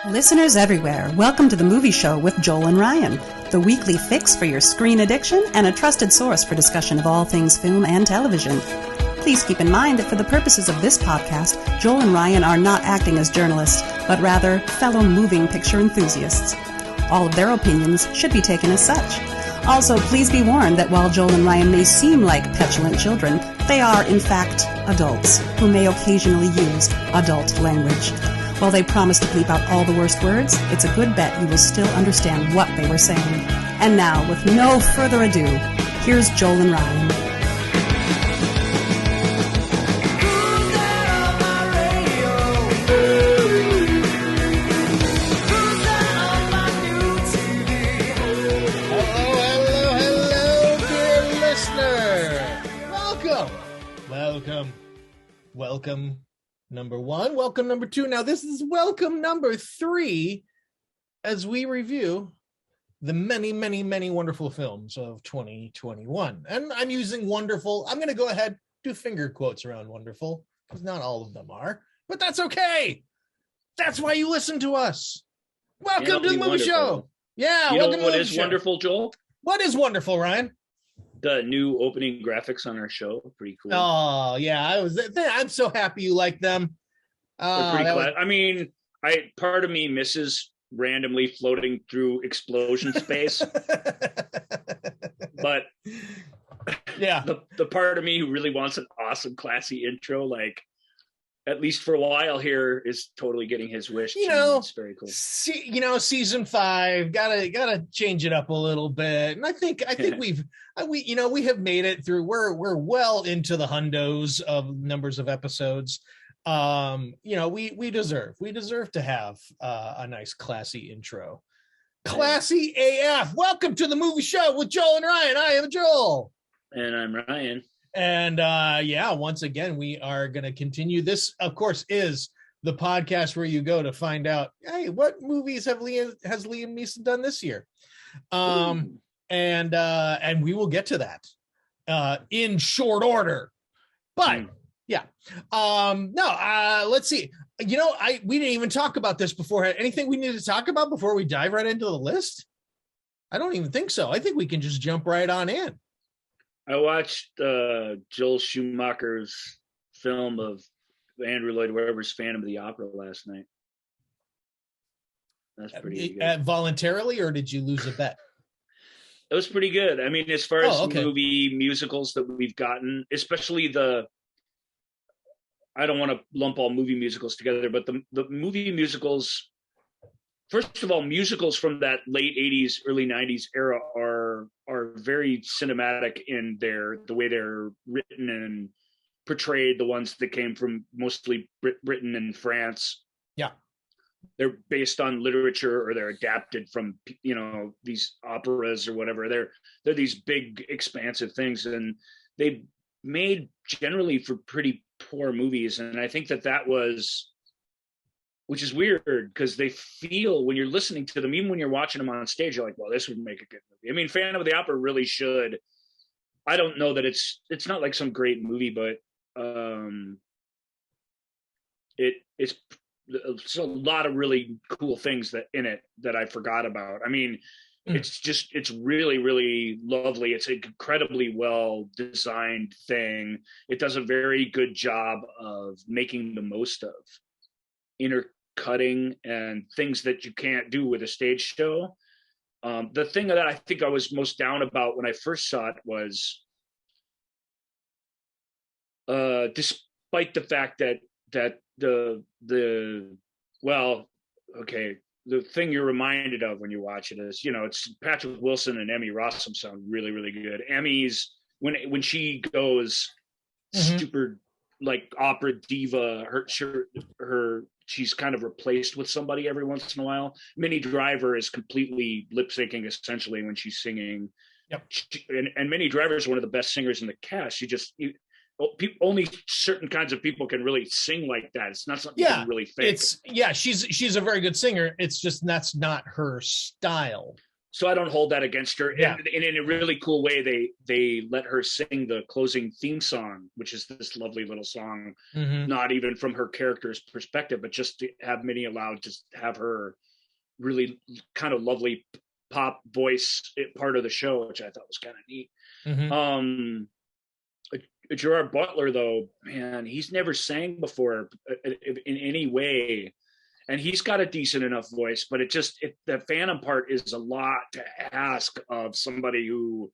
Listeners everywhere, welcome to the Movie Show with Joel and Ryan, the weekly fix for your screen addiction and a trusted source for discussion of all things film and television. Please keep in mind that for the purposes of this podcast, Joel and Ryan are not acting as journalists, but rather fellow moving picture enthusiasts. All of their opinions should be taken as such. Also, please be warned that while Joel and Ryan may seem like petulant children, they are, in fact, adults who may occasionally use adult language. While they promise to bleep out all the worst words, it's a good bet you will still understand what they were saying. And now, with no further ado, here's Joel and Ryan. Hello, dear listener. Welcome. Number one, welcome number two. Now this is welcome number three as we review the many, many, many wonderful films of 2021. And I'm using wonderful. I'm going to go ahead, do finger quotes around wonderful, because not all of them are, but that's okay. That's why you listen to us. Welcome to the movie show. Yeah. Welcome to the movie show. Wonderful, Joel? What is wonderful, Ryan? The new opening graphics on our show. Pretty cool. Oh, yeah. I'm so happy you like them. They're pretty glad. I mean, part of me misses randomly floating through explosion space. But yeah, the part of me who really wants an awesome, classy intro, like at least for a while here, is totally getting his wish. It's very cool. Season 5 gotta change it up a little bit, and I think we have made it through. We're well into the hundos of numbers of episodes. We deserve to have a nice classy intro. Classy AF. Welcome to the movie show with Joel and Ryan. I am Joel. And I'm Ryan. And once again, we are going to continue. This, of course, is the podcast where you go to find out, hey, what movies has Liam Neeson done this year? And we will get to that in short order. But let's see. We didn't even talk about this before. Anything we need to talk about before we dive right into the list? I don't even think so. I think we can just jump right on in. I watched Joel Schumacher's film of Andrew Lloyd Webber's Phantom of the Opera last night. That's pretty good. Voluntarily, or did you lose a bet? It was pretty good. I mean, as far as movie musicals that we've gotten, especially I don't want to lump all movie musicals together, but the movie musicals, first of all, musicals from that late 80s, early 90s era are very cinematic in the way they're written and portrayed. The ones that came from mostly Britain and France. Yeah. They're based on literature, or they're adapted from, these operas or whatever. They're these big, expansive things, and they made generally for pretty poor movies. And I think that was, which is weird, because they feel, when you're listening to them, even when you're watching them on stage, you're like, well, this would make a good movie. I mean, Phantom of the Opera really should. I don't know that it's not like some great movie, but it's a lot of really cool things that I forgot about. I mean, it's really, really lovely. It's an incredibly well designed thing. It does a very good job of making the most of intercutting and things that you can't do with a stage show. The thing that I think I was most down about when I first saw it was, despite the fact that the thing you're reminded of when you watch it is, it's Patrick Wilson and Emmy Rossum sound really, really good. Emmy's, when she goes super like opera diva, she's kind of replaced with somebody every once in a while. Minnie Driver is completely lip syncing essentially when she's singing. Yep. And Minnie Driver is one of the best singers in the cast. Only certain kinds of people can really sing like that. It's not something you can really fake. She's a very good singer. It's just that's not her style. So I don't hold that against her. Yeah. And in a really cool way, they let her sing the closing theme song, which is this lovely little song, not even from her character's perspective, but just to have Minnie allowed to have her really kind of lovely pop voice part of the show, which I thought was kind of neat. Gerard Butler, though, man, he's never sang before in any way. And he's got a decent enough voice, but the Phantom part is a lot to ask of somebody who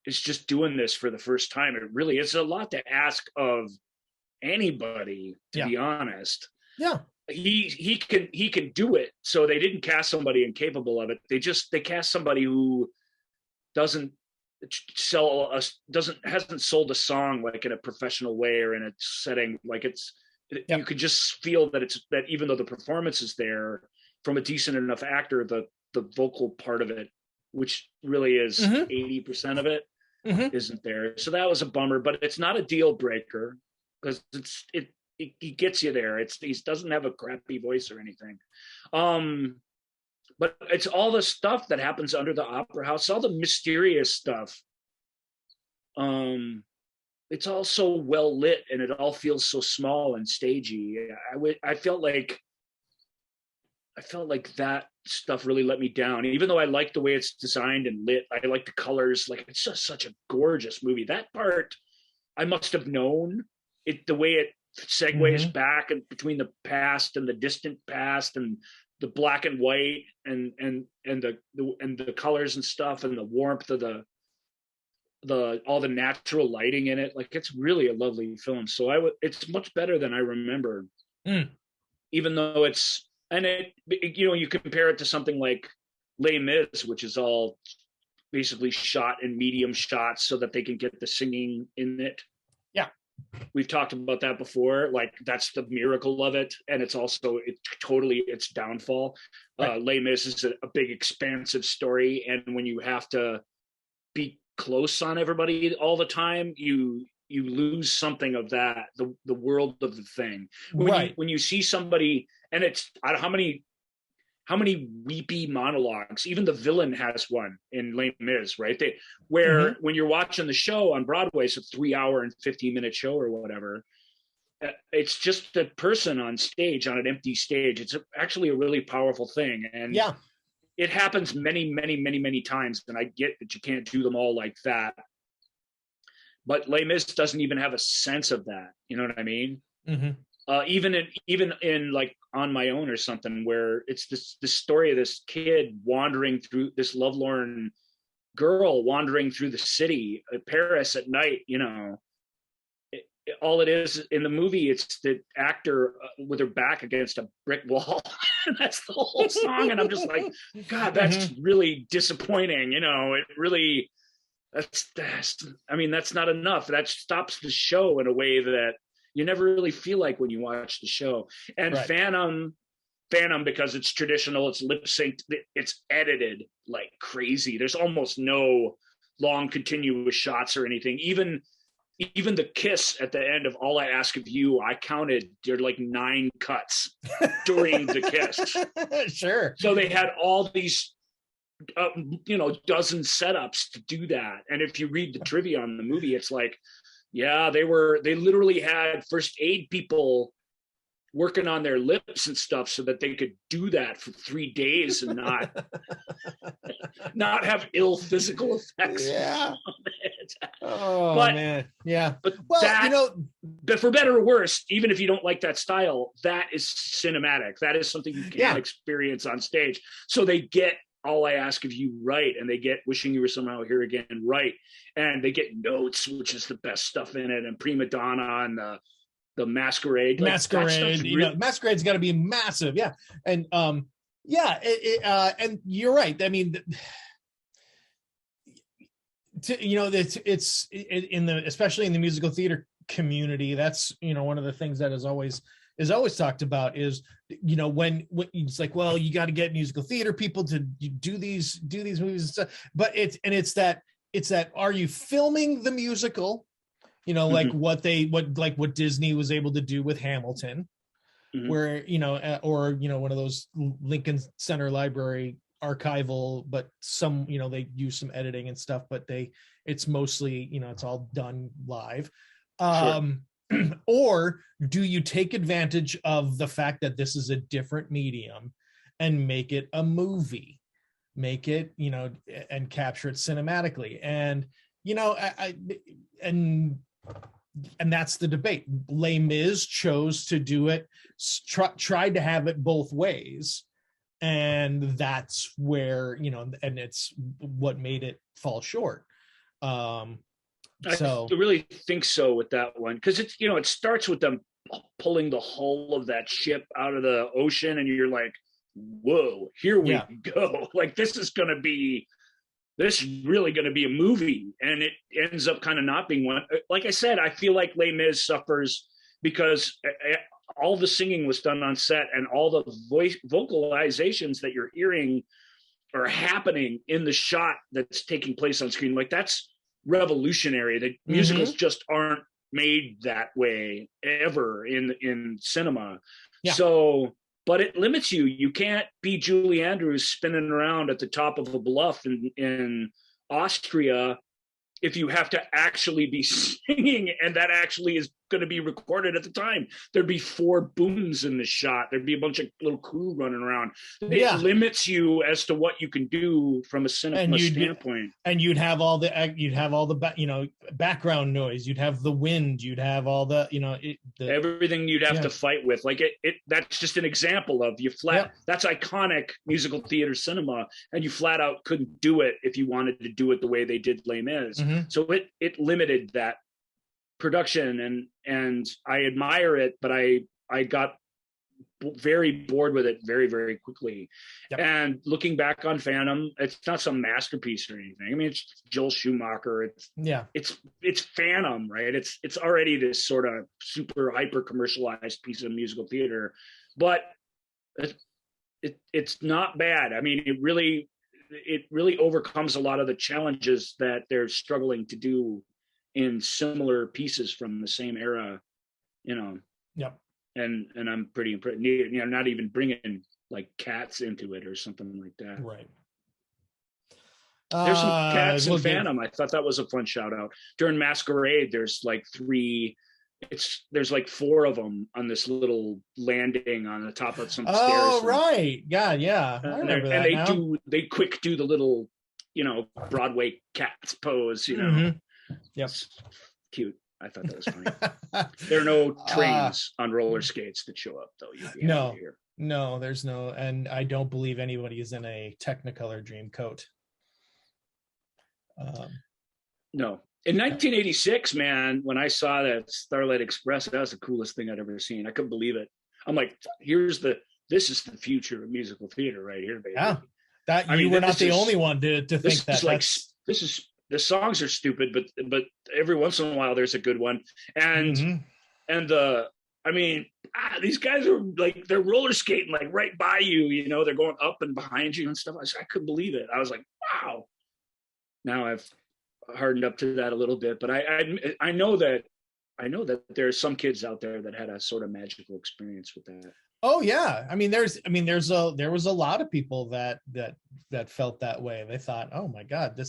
is just doing this for the first time. It really is a lot to ask of anybody, to be honest. Yeah. He can do it. So they didn't cast somebody incapable of it. They cast somebody who hasn't sold a song like in a professional way or in a setting like you could just feel that even though the performance is there from a decent enough actor, the vocal part of it, which really is 80% of it, isn't there. So that was a bummer, but it's not a deal breaker because he gets you there. He doesn't have a crappy voice or anything. But it's all the stuff that happens under the opera house, all the mysterious stuff. It's all so well lit and it all feels so small and stagey. I felt like that stuff really let me down, even though I like the way it's designed and lit. I like the colors. Like, it's just such a gorgeous movie. That part I must have known it, the way it segues back and between the past and the distant past and the black and white and the colors and stuff and the warmth of all the natural lighting in it. Like, it's really a lovely film. So it's much better than I remember, even though you compare it to something like Les Mis, which is all basically shot in medium shots so that they can get the singing in it. Yeah. We've talked about that before. Like, that's the miracle of it. And it's also its downfall. Right. Les Mis is a big expansive story. And when you have to be close on everybody all the time, you lose something of that, the world of the thing. When you see somebody, and it's how many weepy monologues, even the villain has one in Les Mis, right? When you're watching the show on Broadway, it's a 3-hour and 15-minute show or whatever, it's just a person on stage, on an empty stage. It's actually a really powerful thing. And it happens many, many, many, many times, and I get that you can't do them all like that. But Les Mis doesn't even have a sense of that. You know what I mean? Even in like On My Own or something, where it's this story of this kid wandering through, this lovelorn girl wandering through the city, Paris at night. You know, all it is in the movie, it's the actor with her back against a brick wall. And that's the whole song. And I'm just like, God, that's really disappointing. You know, it really, that's not enough. That stops the show in a way that you never really feel like when you watch the show. And Phantom, because it's traditional, it's lip synced, it's edited like crazy. There's almost no long continuous shots or anything. Even the kiss at the end of All I Ask of You, I counted, there are like 9 cuts during the kiss. Sure. So they had all these, dozen setups to do that. And if you read the trivia on the movie, it's like, they literally had first aid people working on their lips and stuff so that they could do that for 3 days and not have ill physical effects. Yeah. Man. Yeah. But but for better or worse, even if you don't like that style, that is cinematic. That is something you can experience on stage. So they get All I Ask of You right, and they get Wishing You Were Somehow Here Again right, and they get Notes, which is the best stuff in it, and Prima Donna and the Masquerade. Masquerade's got to be massive. Yeah. And and you're right. I mean, it's especially in the musical theater community, that's, one of the things that is always talked about is, when it's like, well, you got to get musical theater people to do these movies and stuff. But it's that are you filming the musical? Like what Disney was able to do with Hamilton, where, or, one of those Lincoln Center Library archival, but some, they use some editing and stuff, but it's mostly, it's all done live. Sure. Or do you take advantage of the fact that this is a different medium and make it a movie, make it, and capture it cinematically? And, and that's the debate. Les Mis chose to do it, tried to have it both ways. And that's where, and it's what made it fall short. I really think so with that one, because it's, it starts with them pulling the hull of that ship out of the ocean, and you're like, whoa, here we go. Like, this is really going to be a movie, and it ends up kind of not being one. Like I said, I feel like Les Mis suffers because all the singing was done on set, and all the vocalizations that you're hearing are happening in the shot that's taking place on screen. Like, that's revolutionary. The musicals just aren't made that way ever in cinema. So, but it limits you. You can't be Julie Andrews spinning around at the top of a bluff in Austria if you have to actually be singing, and that actually is going to be recorded at the time. There'd be 4 booms in the shot. There'd be a bunch of little crew running around. It limits you as to what you can do from a cinema standpoint. And you'd have all the background noise. You'd have the wind. You'd have all the everything you'd have to fight with. Like it. That's just an example of that's iconic musical theater cinema, and you flat out couldn't do it if you wanted to do it the way they did Les Mis. So it limited that production, and I admire it, but I got very bored with it very, very quickly. And looking back on Phantom, it's not some masterpiece or anything. I mean, it's Joel Schumacher. It's Phantom, right? It's already this sort of super hyper commercialized piece of musical theater, but it's not bad. I mean, it really overcomes a lot of the challenges that they're struggling to do in similar pieces from the same era, And I'm pretty impressed. Not even bringing like Cats into it or something like that. Right. There's some Cats in Phantom. I thought that was a fun shout out. During Masquerade, there's like 4 of them on this little landing on the top of some stairs. Oh, right. Yeah. I remember that. And they quick do the little, Broadway Cats pose, It's cute. I thought that was funny. There are no trains on roller skates that show up, though. No, there's no, and I don't believe anybody is in a Technicolor Dreamcoat. No. In 1986, man, when I saw that Starlight Express, that was the coolest thing I'd ever seen. I couldn't believe it. I'm like, this is the future of musical theater right here, baby. Yeah, you were not the only one to think that. The songs are stupid, but every once in a while there's a good one. And these guys are like, they're roller skating like right by you, they're going up and behind you and stuff. I couldn't believe it. I was like, wow. Now I've hardened up to that a little bit, but I know that there's some kids out there that had a sort of magical experience with that. Oh yeah. There was a lot of people that felt that way. They thought, oh my God,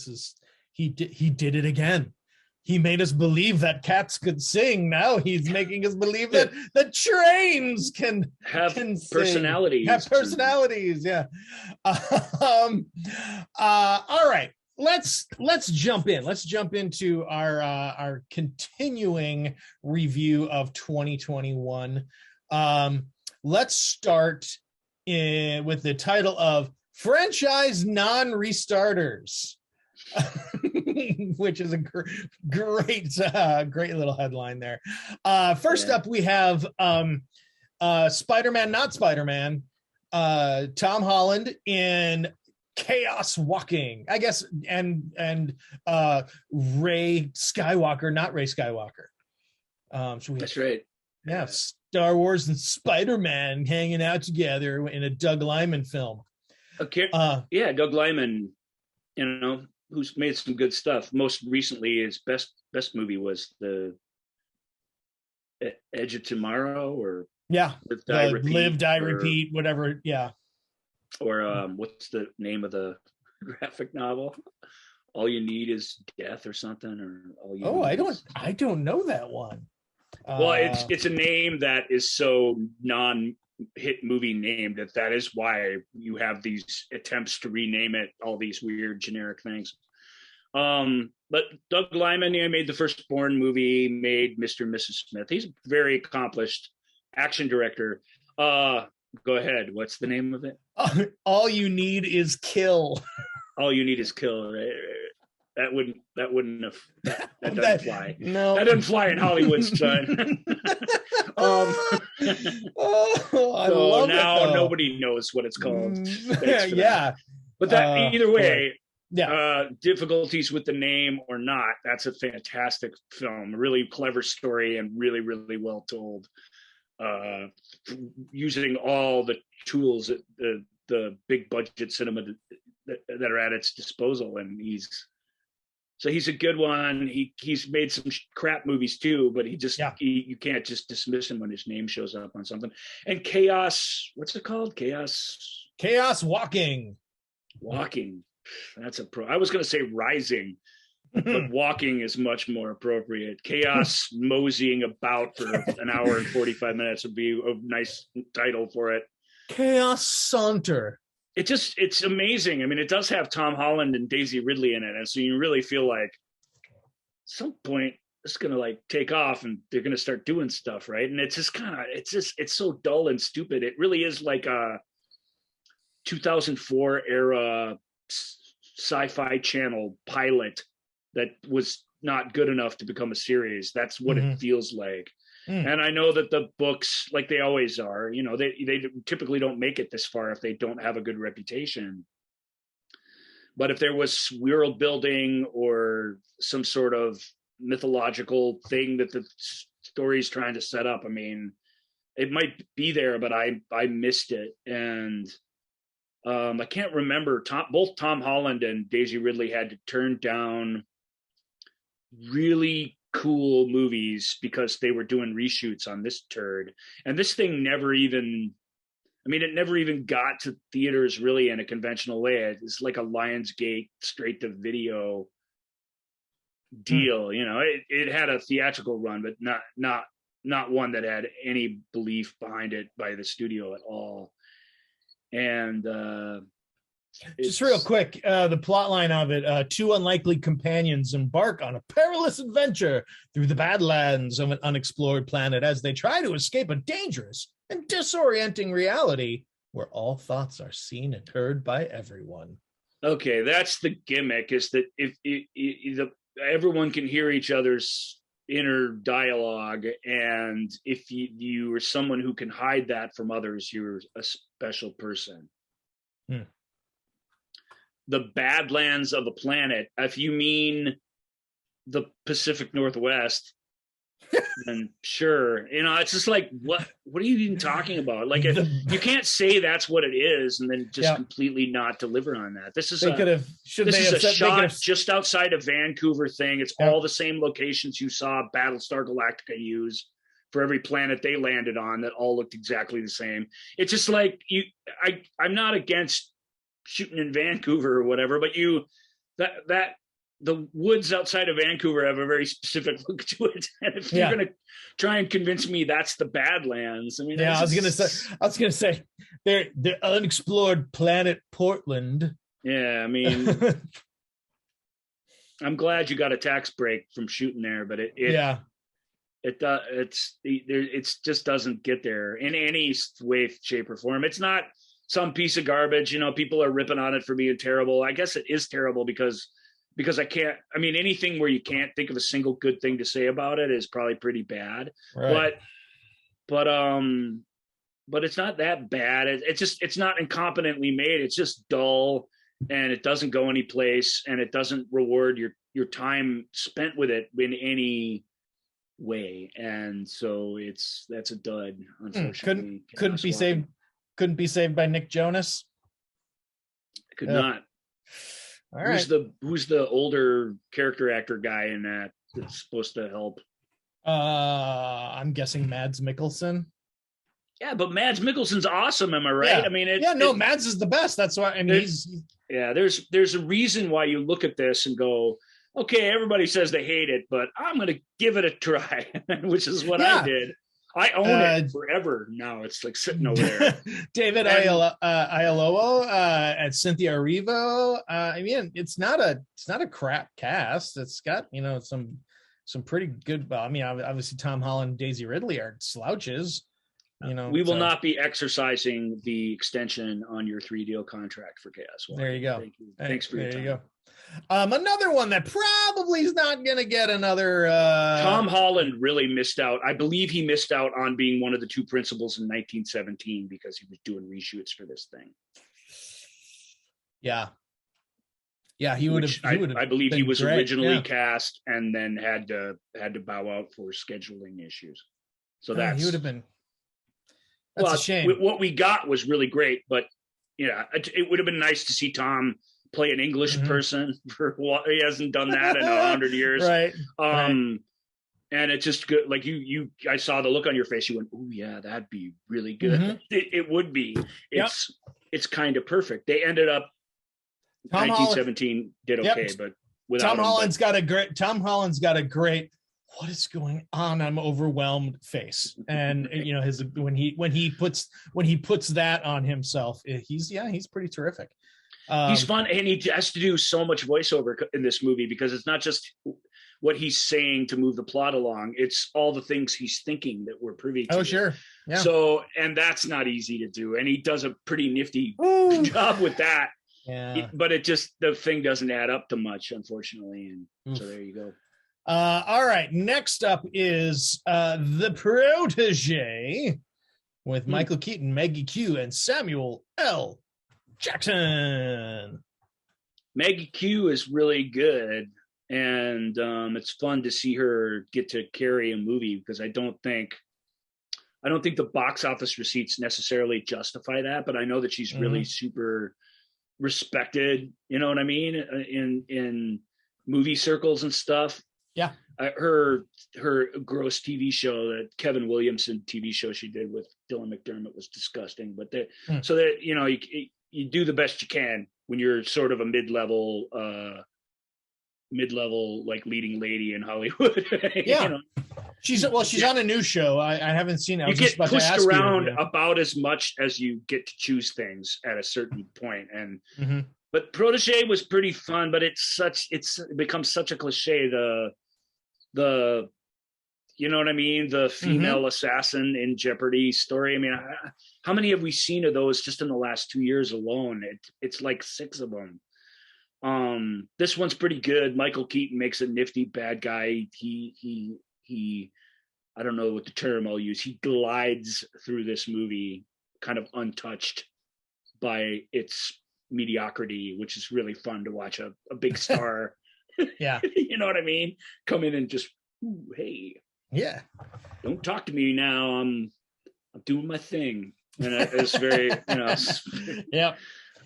he did it again. He made us believe that cats could sing. Now he's making us believe that the trains can have personalities. Have personalities, yeah. All right. Let's jump in. Let's jump into our continuing review of 2021. Let's start with the title of Franchise Non-Restarters. Which is a great little headline there. First up, we have Spider-Man, not Spider-Man, Tom Holland in Chaos Walking, I guess, and Ray Skywalker, not Ray Skywalker. That's right. Yeah, Star Wars and Spider-Man hanging out together in a Doug Liman film. Okay. Doug Liman, who's made some good stuff. Most recently, his best movie was the Edge of Tomorrow, or Live, Die, Repeat, whatever. Yeah. or what's the name of the graphic novel? All You Need Is Death or something, or all you I don't know that one. Well, it's a name that is so non-hit movie named that is why you have these attempts to rename it all these weird generic things. But Doug Liman, made the first Bourne movie, made Mr. and Mrs. Smith. He's a very accomplished action director. Go ahead. What's the name of it? All You Need Is Kill. All You Need Is Kill. Right? That doesn't fly. No, that doesn't fly in Hollywood, son. I love now it, nobody knows what it's called. Yeah, but that either way, yeah. Difficulties with the name or not, that's a fantastic film. Really clever story and really, really well told. Using all the tools that the big budget cinema that are at its disposal, and he's a good one. He's made some crap movies too, but you can't just dismiss him when his name shows up on something. And Chaos, what's it called? Chaos Walking. That's I was going to say Rising, but Walking is much more appropriate. Chaos moseying about for an hour and 45 minutes would be a nice title for it. Chaos Saunter. It's amazing. I mean, it does have Tom Holland and Daisy Ridley in it, and so you really feel like at some point it's gonna take off and they're gonna start doing stuff, right? And it's so dull and stupid. It really is like a 2004 era sci-fi channel pilot that was not good enough to become a series. That's what it feels like. And I know that the books, like they always are, they typically don't make it this far if they don't have a good reputation. But if there was world building or some sort of mythological thing that the story's trying to set up, I mean, it might be there, but I missed it. And I can't remember. Both Tom Holland and Daisy Ridley had to turn down really cool movies because they were doing reshoots on this turd, and this thing it never even got to theaters really in a conventional way. It's like a Lionsgate straight to video deal. It had a theatrical run, but not one that had any belief behind it by the studio at all. And just real quick, the plot line of it: two unlikely companions embark on a perilous adventure through the badlands of an unexplored planet as they try to escape a dangerous and disorienting reality where all thoughts are seen and heard by everyone. Okay, that's the gimmick, is that if everyone can hear each other's inner dialogue, and if you are someone who can hide that from others, you're a special person. The badlands of a planet, if you mean the Pacific Northwest, then sure. It's just like, what are you even talking about? Like, you can't say that's what it is and then just completely not deliver on that. This is a shot just outside of Vancouver thing. It's all the same locations you saw Battlestar Galactica use for every planet they landed on that all looked exactly the same. It's just like, I'm not against shooting in Vancouver or whatever, but that the woods outside of Vancouver have a very specific look to it. And if you're going to try and convince me that's the Badlands, I mean, I was going to say they're unexplored planet Portland. Yeah. I mean, I'm glad you got a tax break from shooting there, but it just doesn't get there in any way, shape, or form. It's not some piece of garbage. People are ripping on it for being terrible. I guess it is terrible because anything where you can't think of a single good thing to say about it is probably pretty bad. Right. But it's not that bad. It's not incompetently made. It's just dull, and it doesn't go any place, and it doesn't reward your time spent with it in any way. And so that's a dud, unfortunately. Couldn't be saved by Nick Jonas. Could not. All right. Who's the older character actor guy in that's supposed to help? I'm guessing Mads Mikkelsen. Yeah, but Mads Mikkelsen's awesome. Am I right? Yeah. I mean, Mads is the best. That's why. I mean, there's a reason why you look at this and go, okay, everybody says they hate it, but I'm going to give it a try, which is what I did. I own it forever now. It's like sitting over there. David Oyelowo and Cynthia Erivo. I mean, it's not a crap cast. It's got some pretty good. Well, I mean, obviously Tom Holland and Daisy Ridley aren't slouches. We will not be exercising the extension on your 3-deal contract for Chaos. There you go. Thank you. Thanks for your time. There you go. Another one that probably is not going to get another. Tom Holland really missed out. I believe he missed out on being one of the two principals in 1917 because he was doing reshoots for this thing. Yeah, he would have. I believe he was originally cast and then had to bow out for scheduling issues. So he would have been. That's a shame. What we got was really great, but it would have been nice to see Tom play an English person for what he hasn't done that in 100 years. Right. And it's just good. Like I saw the look on your face. You went, "Oh yeah, that'd be really good." Mm-hmm. It would be. It's kind of perfect. They ended up 1917 did okay, but without Tom Holland's got a great. What is going on? I'm overwhelmed face. And his when he puts that on himself, he's pretty terrific. He's fun, and he has to do so much voiceover in this movie because it's not just what he's saying to move the plot along; it's all the things he's thinking that we're privy to. Oh, sure. Yeah. So, and that's not easy to do, and he does a pretty nifty job with that. Yeah. But the thing doesn't add up to much, unfortunately, and so there you go. All right. Next up is The Protege with Michael Keaton, Maggie Q, and Samuel L. Jackson. Maggie Q is really good, and it's fun to see her get to carry a movie because I don't think the box office receipts necessarily justify that, but I know that she's really super respected. You know what I mean? In movie circles and stuff. Yeah. Her gross TV show, that Kevin Williamson TV show she did with Dylan McDermott was disgusting. But so that you do the best you can when you're sort of a mid-level like leading lady in Hollywood. Yeah. She's on a new show. I haven't seen it. You get pushed around about as much as you get to choose things at a certain point. And but Protege was pretty fun, but it becomes such a cliche. The you know what I mean? The female assassin in Jeopardy story. I mean, how many have we seen of those just in the last 2 years alone? It's like 6 of them. This one's pretty good. Michael Keaton makes a nifty bad guy. He I don't know what the term I'll use. He glides through this movie kind of untouched by its mediocrity, which is really fun to watch a big star. Yeah. You know what I mean? Come in and just, ooh, hey. Yeah. Don't talk to me now. I'm doing my thing. And it's very, Yeah.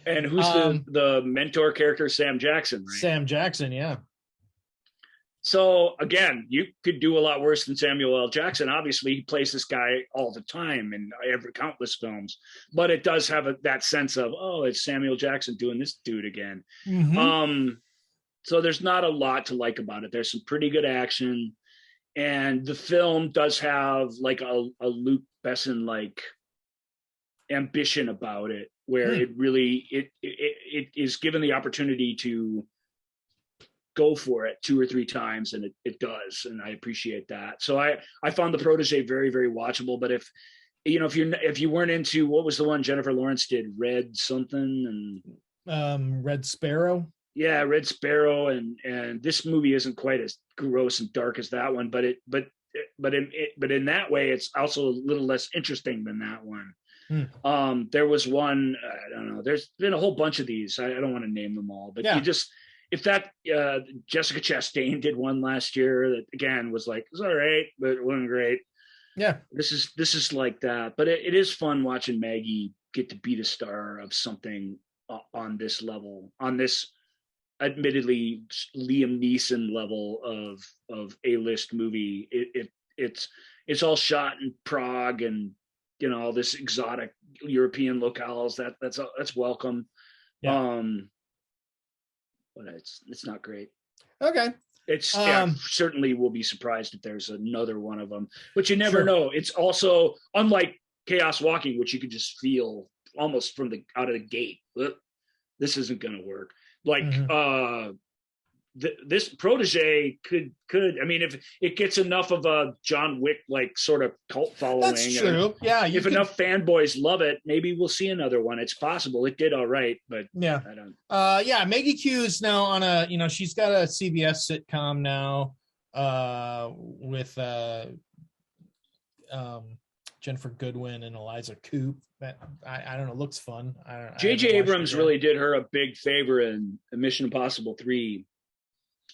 And who's the mentor character? Sam Jackson, right? Sam Jackson, yeah. So again, you could do a lot worse than Samuel L. Jackson. Obviously, he plays this guy all the time in every countless films, but it does have that sense of, oh, it's Samuel Jackson doing this dude again. So there's not a lot to like about it. There's some pretty good action, and the film does have like a Luke Besson like ambition about it, where it really it is given the opportunity to go for it 2 or 3 times, and it does, and I appreciate that. So I found The Protege very, very watchable. But if you weren't into, what was the one Jennifer Lawrence did, Red something, and Red Sparrow. Yeah, Red Sparrow, and this movie isn't quite as gross and dark as that one, but in that way, it's also a little less interesting than that one. There was one, I don't know. There's been a whole bunch of these. I don't want to name them all, but if that Jessica Chastain did one last year that again was like, it's all right, but it wasn't great. Yeah, this is like that, but it is fun watching Maggie get to be the star of something on this level, on this admittedly Liam Neeson level of A-list movie. It's all shot in Prague, and all this exotic European locales. That's welcome. Yeah. But it's not great. Okay. It's certainly will be surprised if there's another one of them, but you never Sure. know. It's also unlike Chaos Walking, which you could just feel almost from out of the gate. This isn't going to work. Like this Protege could. I mean, if it gets enough of a John Wick like sort of cult following, that's true. Yeah, if enough fanboys love it, maybe we'll see another one. It's possible. It did all right, but yeah, I don't. Yeah, Maggie Q is now on a. She's got a CBS sitcom now, with Jennifer Goodwin and Eliza Coupe. I don't know. Looks fun. J.J. Abrams really did her a big favor in Mission Impossible 3.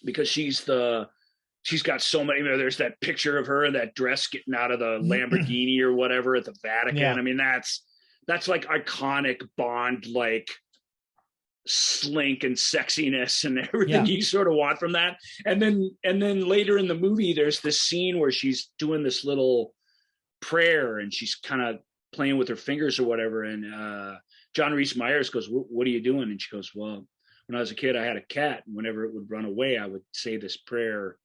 Because she's got so many. There's that picture of her in that dress getting out of the Lamborghini or whatever at the Vatican. Yeah. I mean, that's like iconic Bond, like slink and sexiness and everything you sort of want from that. And then later in the movie, there's this scene where she's doing this little prayer and she's kind of playing with her fingers or whatever. And John Rhys Meyers goes, "What are you doing?" And she goes, "Well, when I was a kid, I had a cat, and whenever it would run away, I would say this prayer,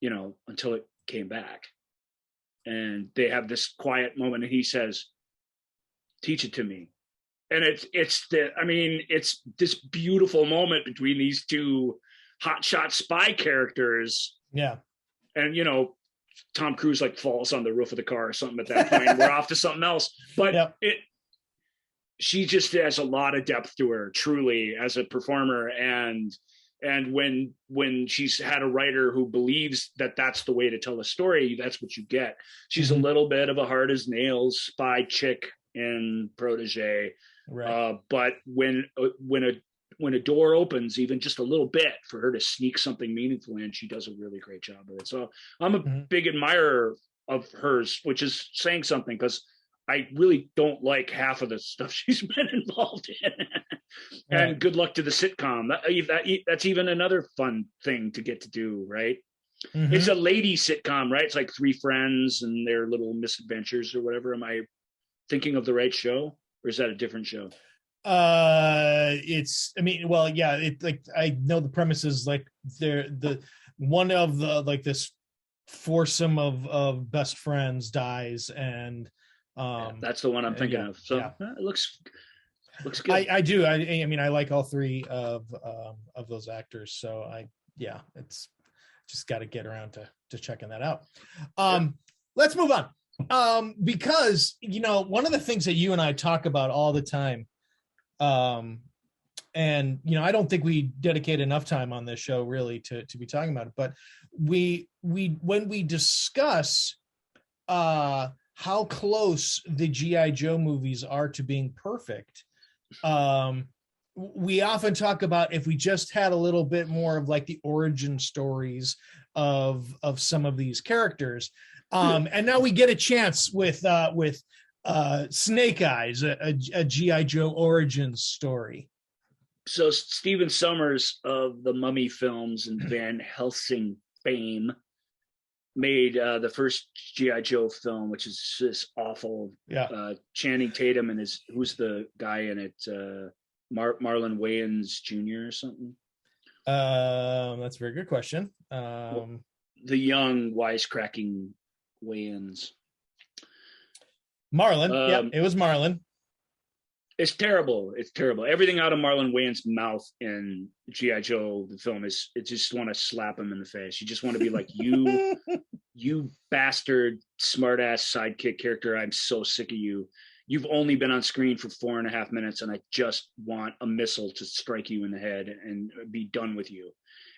until it came back." And they have this quiet moment, and he says, "Teach it to me." And it's this beautiful moment between these two hotshot spy characters. Yeah. And, Tom Cruise like falls on the roof of the car or something at that point. We're off to something else. But she just has a lot of depth to her, truly, as a performer. And when she's had a writer who believes that that's the way to tell a story, that's what you get. She's a little bit of a hard as nails spy chick in Protege. Right. But when a door opens even just a little bit for her to sneak something meaningful in, she does a really great job of it. So I'm a big admirer of hers, which is saying something, because I really don't like half of the stuff she's been involved in. And good luck to the sitcom. That's even another fun thing to get to do, right? It's a lady sitcom, right? It's like three friends and their little misadventures or whatever. Am I thinking of the right show, or is that a different show? I know the premise is like the one of the like this foursome of best friends dies, and that's the one I'm thinking of. So it looks good. I do. I mean, I like all three of those actors. So it's just got to get around to checking that out. Let's move on. Because one of the things that you and I talk about all the time, and I don't think we dedicate enough time on this show really to be talking about it, but we when we discuss how close the G.I. Joe movies are to being perfect, we often talk about if we just had a little bit more of like the origin stories of some of these characters. And now we get a chance with Snake Eyes, a G.I. Joe origin story. So Stephen Sommers of the Mummy films and Van Helsing fame made the first G.I. Joe film, which is this awful. Channing Tatum and who's the guy in it? Marlon Wayans Jr. or something. That's a very good question. The young wisecracking Wayans. Marlon. It was Marlon. It's terrible. It's terrible. Everything out of Marlon Wayans' mouth in G.I. Joe, the film, is it just want to slap him in the face. You just want to be like, you bastard, smart ass sidekick character. I'm so sick of you. You've only been on screen for 4.5 minutes, and I just want a missile to strike you in the head and be done with you.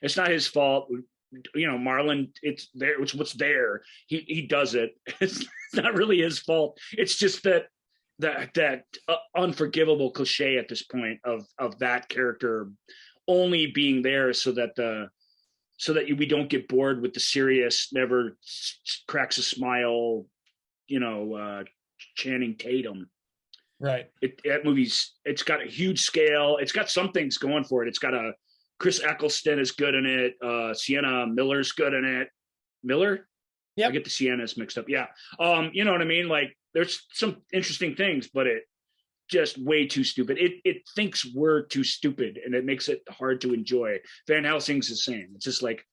It's not his fault. Marlon, it's there. It's what's there. He does it. It's not really his fault. It's just that unforgivable cliche at this point of that character only being there so that we don't get bored with the serious, never cracks a smile, Channing Tatum. Right. That movie's, it's got a huge scale. It's got some things going for it. It's got Chris Eccleston is good in it. Sienna Miller's good in it. Miller? Yep. I get the Siennas mixed up. Yeah. You know what I mean? Like there's some interesting things, but it just way too stupid. It thinks we're too stupid, and it makes it hard to enjoy. Van Helsing's the same. It's just like,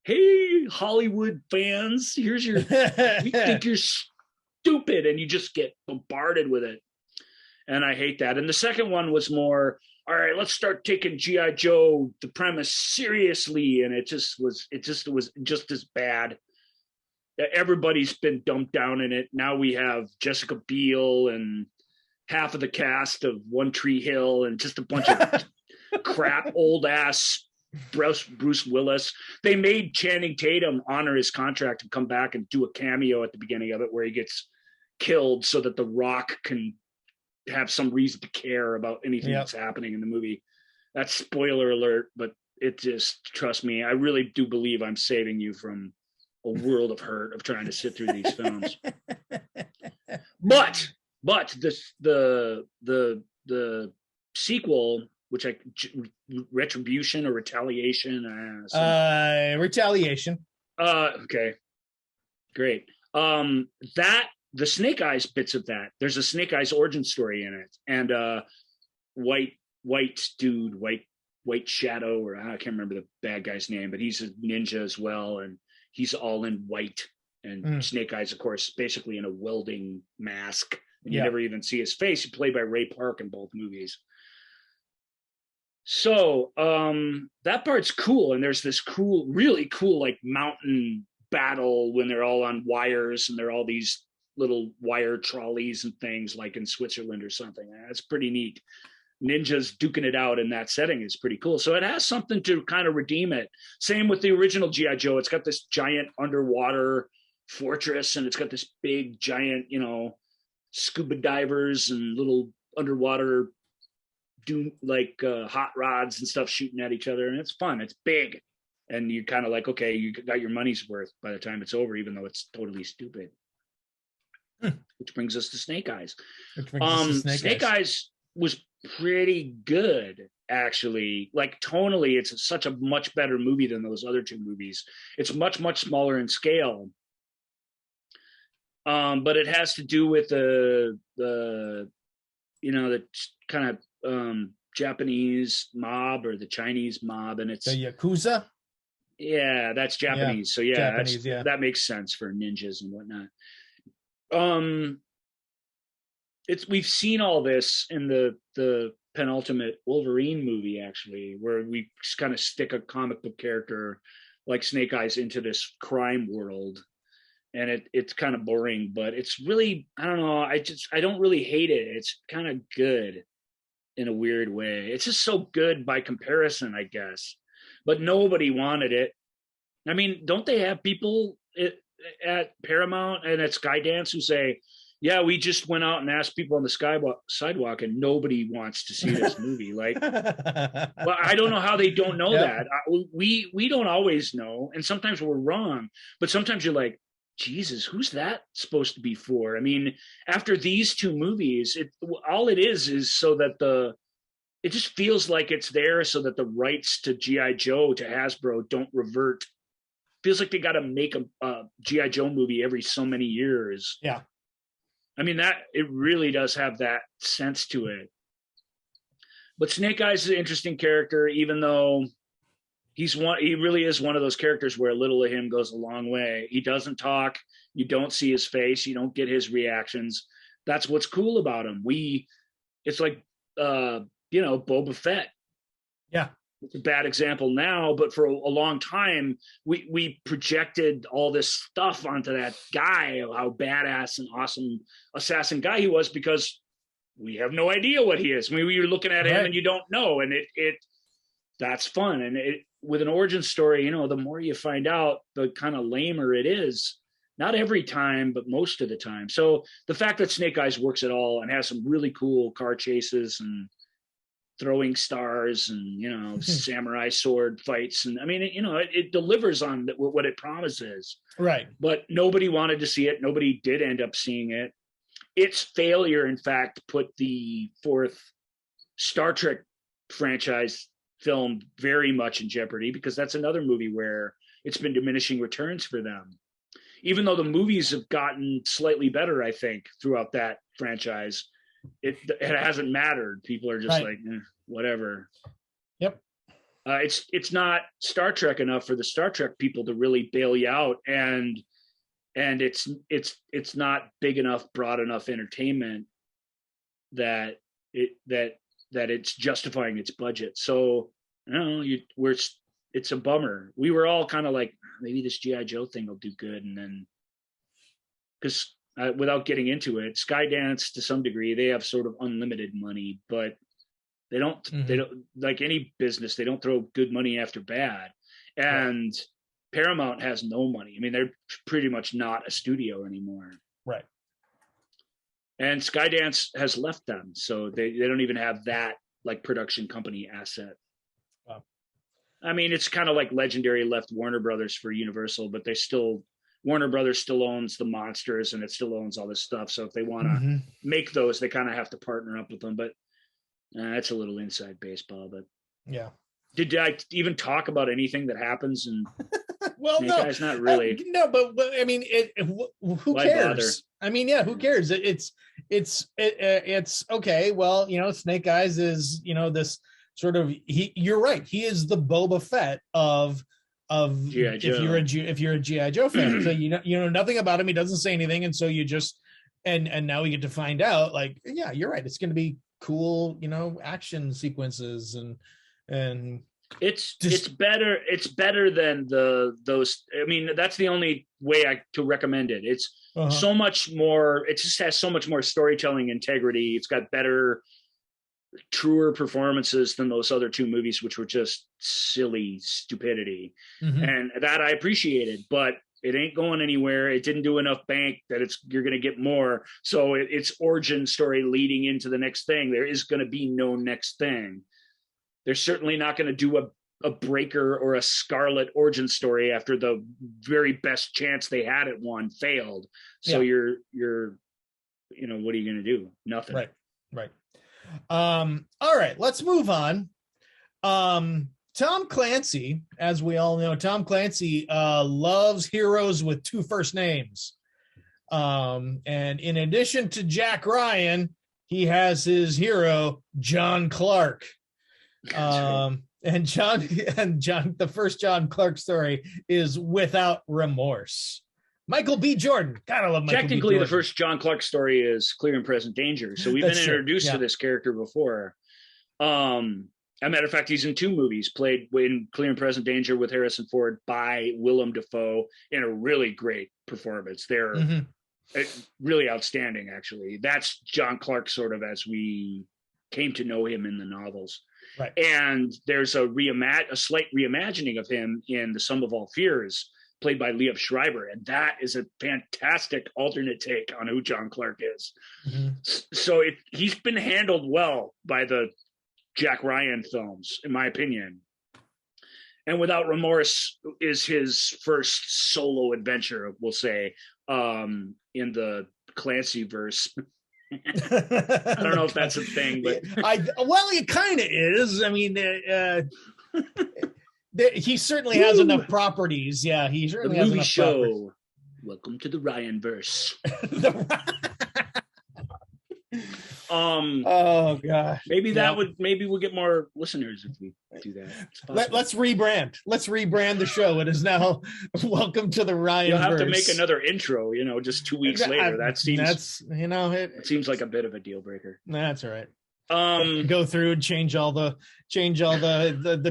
hey, Hollywood fans, here's your, we think you're stupid, and you just get bombarded with it. And I hate that. And the second one was more, all right, let's start taking G.I. Joe, the premise, seriously. And it was just as bad. Everybody's been dumped down in it. Now we have Jessica Biel and half of the cast of One Tree Hill and just a bunch of crap, old ass Bruce Willis. They made Channing Tatum honor his contract and come back and do a cameo at the beginning of it where he gets killed so that The Rock can have some reason to care about anything that's happening in the movie. That's spoiler alert, but it just, trust me, I really do believe I'm saving you from a world of hurt of trying to sit through these films. But the sequel, which Retribution or Retaliation, Retaliation. Okay, great. The Snake Eyes bits of that. There's a Snake Eyes origin story in it, and white dude, white Shadow, or I can't remember the bad guy's name, but he's a ninja as well, and he's all in white. And Snake Eyes, of course, basically in a welding mask, and you never even see his face. He's played by Ray Park in both movies. So that part's cool, and there's this cool, really cool, like mountain battle when they're all on wires, and they're all these little wire trolleys and things like in Switzerland or something. That's pretty neat. Ninjas duking it out in that setting is pretty cool. So it has something to kind of redeem it. Same with the original G.I. Joe. It's got this giant underwater fortress, and it's got this big giant, scuba divers and little underwater hot rods and stuff shooting at each other. And it's fun. It's big. And you're kind of like, okay, you got your money's worth by the time it's over, even though it's totally stupid. Which brings us to Snake Eyes. Snake Eyes was pretty good, actually. Like tonally, it's such a much better movie than those other two movies. It's much, much smaller in scale. But it has to do with the kind of Japanese mob or the Chinese mob, and it's the Yakuza. Yeah, that's Japanese. So Japanese, that makes sense for ninjas and whatnot. We've seen all this in the penultimate Wolverine movie, actually, where we kind of stick a comic book character like Snake Eyes into this crime world, and it's kind of boring, but it's really, I don't know, I don't really hate it. It's kind of good in a weird way. It's just so good by comparison, I guess, but nobody wanted it. I mean, don't they have people at Paramount and at Skydance who say, yeah, we just went out and asked people on the sidewalk and nobody wants to see this movie. Like, well, I don't know how they don't know that. We don't always know. And sometimes we're wrong, but sometimes you're like, Jesus, who's that supposed to be for? I mean, after these two movies, all it is so that it just feels like it's there so that the rights to G.I. Joe, to Hasbro, don't revert. Feels like they got to make a G.I. Joe movie every so many years. Yeah. I mean, it really does have that sense to it. But Snake Eyes is an interesting character, even though he really is one of those characters where a little of him goes a long way. He doesn't talk. You don't see his face. You don't get his reactions. That's what's cool about him. It's like, Boba Fett. Yeah. It's a bad example now, but for a long time, we projected all this stuff onto that guy, how badass and awesome assassin guy he was, because we have no idea what he is. I mean, we were looking at him and you don't know, and that's fun. And with an origin story, the more you find out, the kind of lamer it is. Not every time, but most of the time. So the fact that Snake Eyes works at all and has some really cool car chases and throwing stars and samurai sword fights, and I mean it delivers on what it promises, right? But nobody wanted to see it. Nobody did end up seeing it. Its failure, in fact, put the fourth Star Trek franchise film very much in jeopardy, because that's another movie where it's been diminishing returns for them. even though the movies have gotten slightly better, I think, throughout that franchise, it hasn't mattered. People are just like, whatever. Yep. It's not Star Trek enough for the Star Trek people to really bail you out, and it's not big enough, broad enough entertainment that it's justifying its budget. So it's a bummer. We were all kind of like, maybe this G.I. Joe thing will do good, and then because without getting into it, Skydance to some degree, they have sort of unlimited money, but they don't like any business. They don't throw good money after bad, and Paramount has no money. I mean, they're pretty much not a studio anymore. Right. And Skydance has left them, so they don't even have that like production company asset. Wow. I mean, it's kind of like Legendary left Warner Brothers for Universal, but Warner Brothers still owns the monsters and it still owns all this stuff. So if they want to make those, they kind of have to partner up with them. But that's a little inside baseball. But yeah. Did I even talk about anything that happens? And well, no, guys, not really. No, but I mean, who Why cares? bother? I mean, yeah, who cares? It's okay. Well, Snake Eyes is this sort of you're right. He is the Boba Fett of G.I. Joe. if you're a G.I. Joe fan. So you know nothing about him. He doesn't say anything, and so you just and now we get to find out. Like, yeah, you're right. It's going to be cool. Action sequences and it's better than those. I mean, that's the only way to recommend it. It's so much more. It just has so much more storytelling integrity. It's got better, truer performances than those other two movies, which were just silly stupidity. And that I appreciated, but it ain't going anywhere. It didn't do enough bank that you're going to get more. So it's origin story leading into the next thing. There is going to be no next thing. They're certainly not going to do a Breaker or a Scarlet origin story after the very best chance they had at one failed. So you're what are you going to do? Nothing. Right. All right, let's move on. Tom Clancy, as we all know, Tom Clancy loves heroes with two first names. And in addition to Jack Ryan, he has his hero, John Clark. And John, the first John Clark story is Without Remorse. Michael B. Jordan. Gotta love Michael B. Jordan. Technically, the first John Clark story is Clear and Present Danger. So we've been introduced to this character before. As a matter of fact, he's in two movies, played in Clear and Present Danger with Harrison Ford by Willem Dafoe in a really great performance. They're really outstanding, actually. That's John Clark sort of as we came to know him in the novels. Right. And there's a slight reimagining of him in The Sum of All Fears, played by Liev Schreiber, and that is a fantastic alternate take on who John Clark is. So he's been handled well by the Jack Ryan films, in my opinion. And Without Remorse is his first solo adventure, we'll say, in the Clancy verse. I don't know if that's a thing, but it kind of is. I mean, he certainly has enough properties. Yeah, he certainly has enough properties. Welcome to the Ryan verse. Oh gosh. Maybe we'll get more listeners if we do that. Let's rebrand. Let's rebrand the show. It is now Welcome to the Ryan. You'll have to make another intro, just 2 weeks later. That seems it seems like a bit of a deal breaker. That's all right. Go through and change all the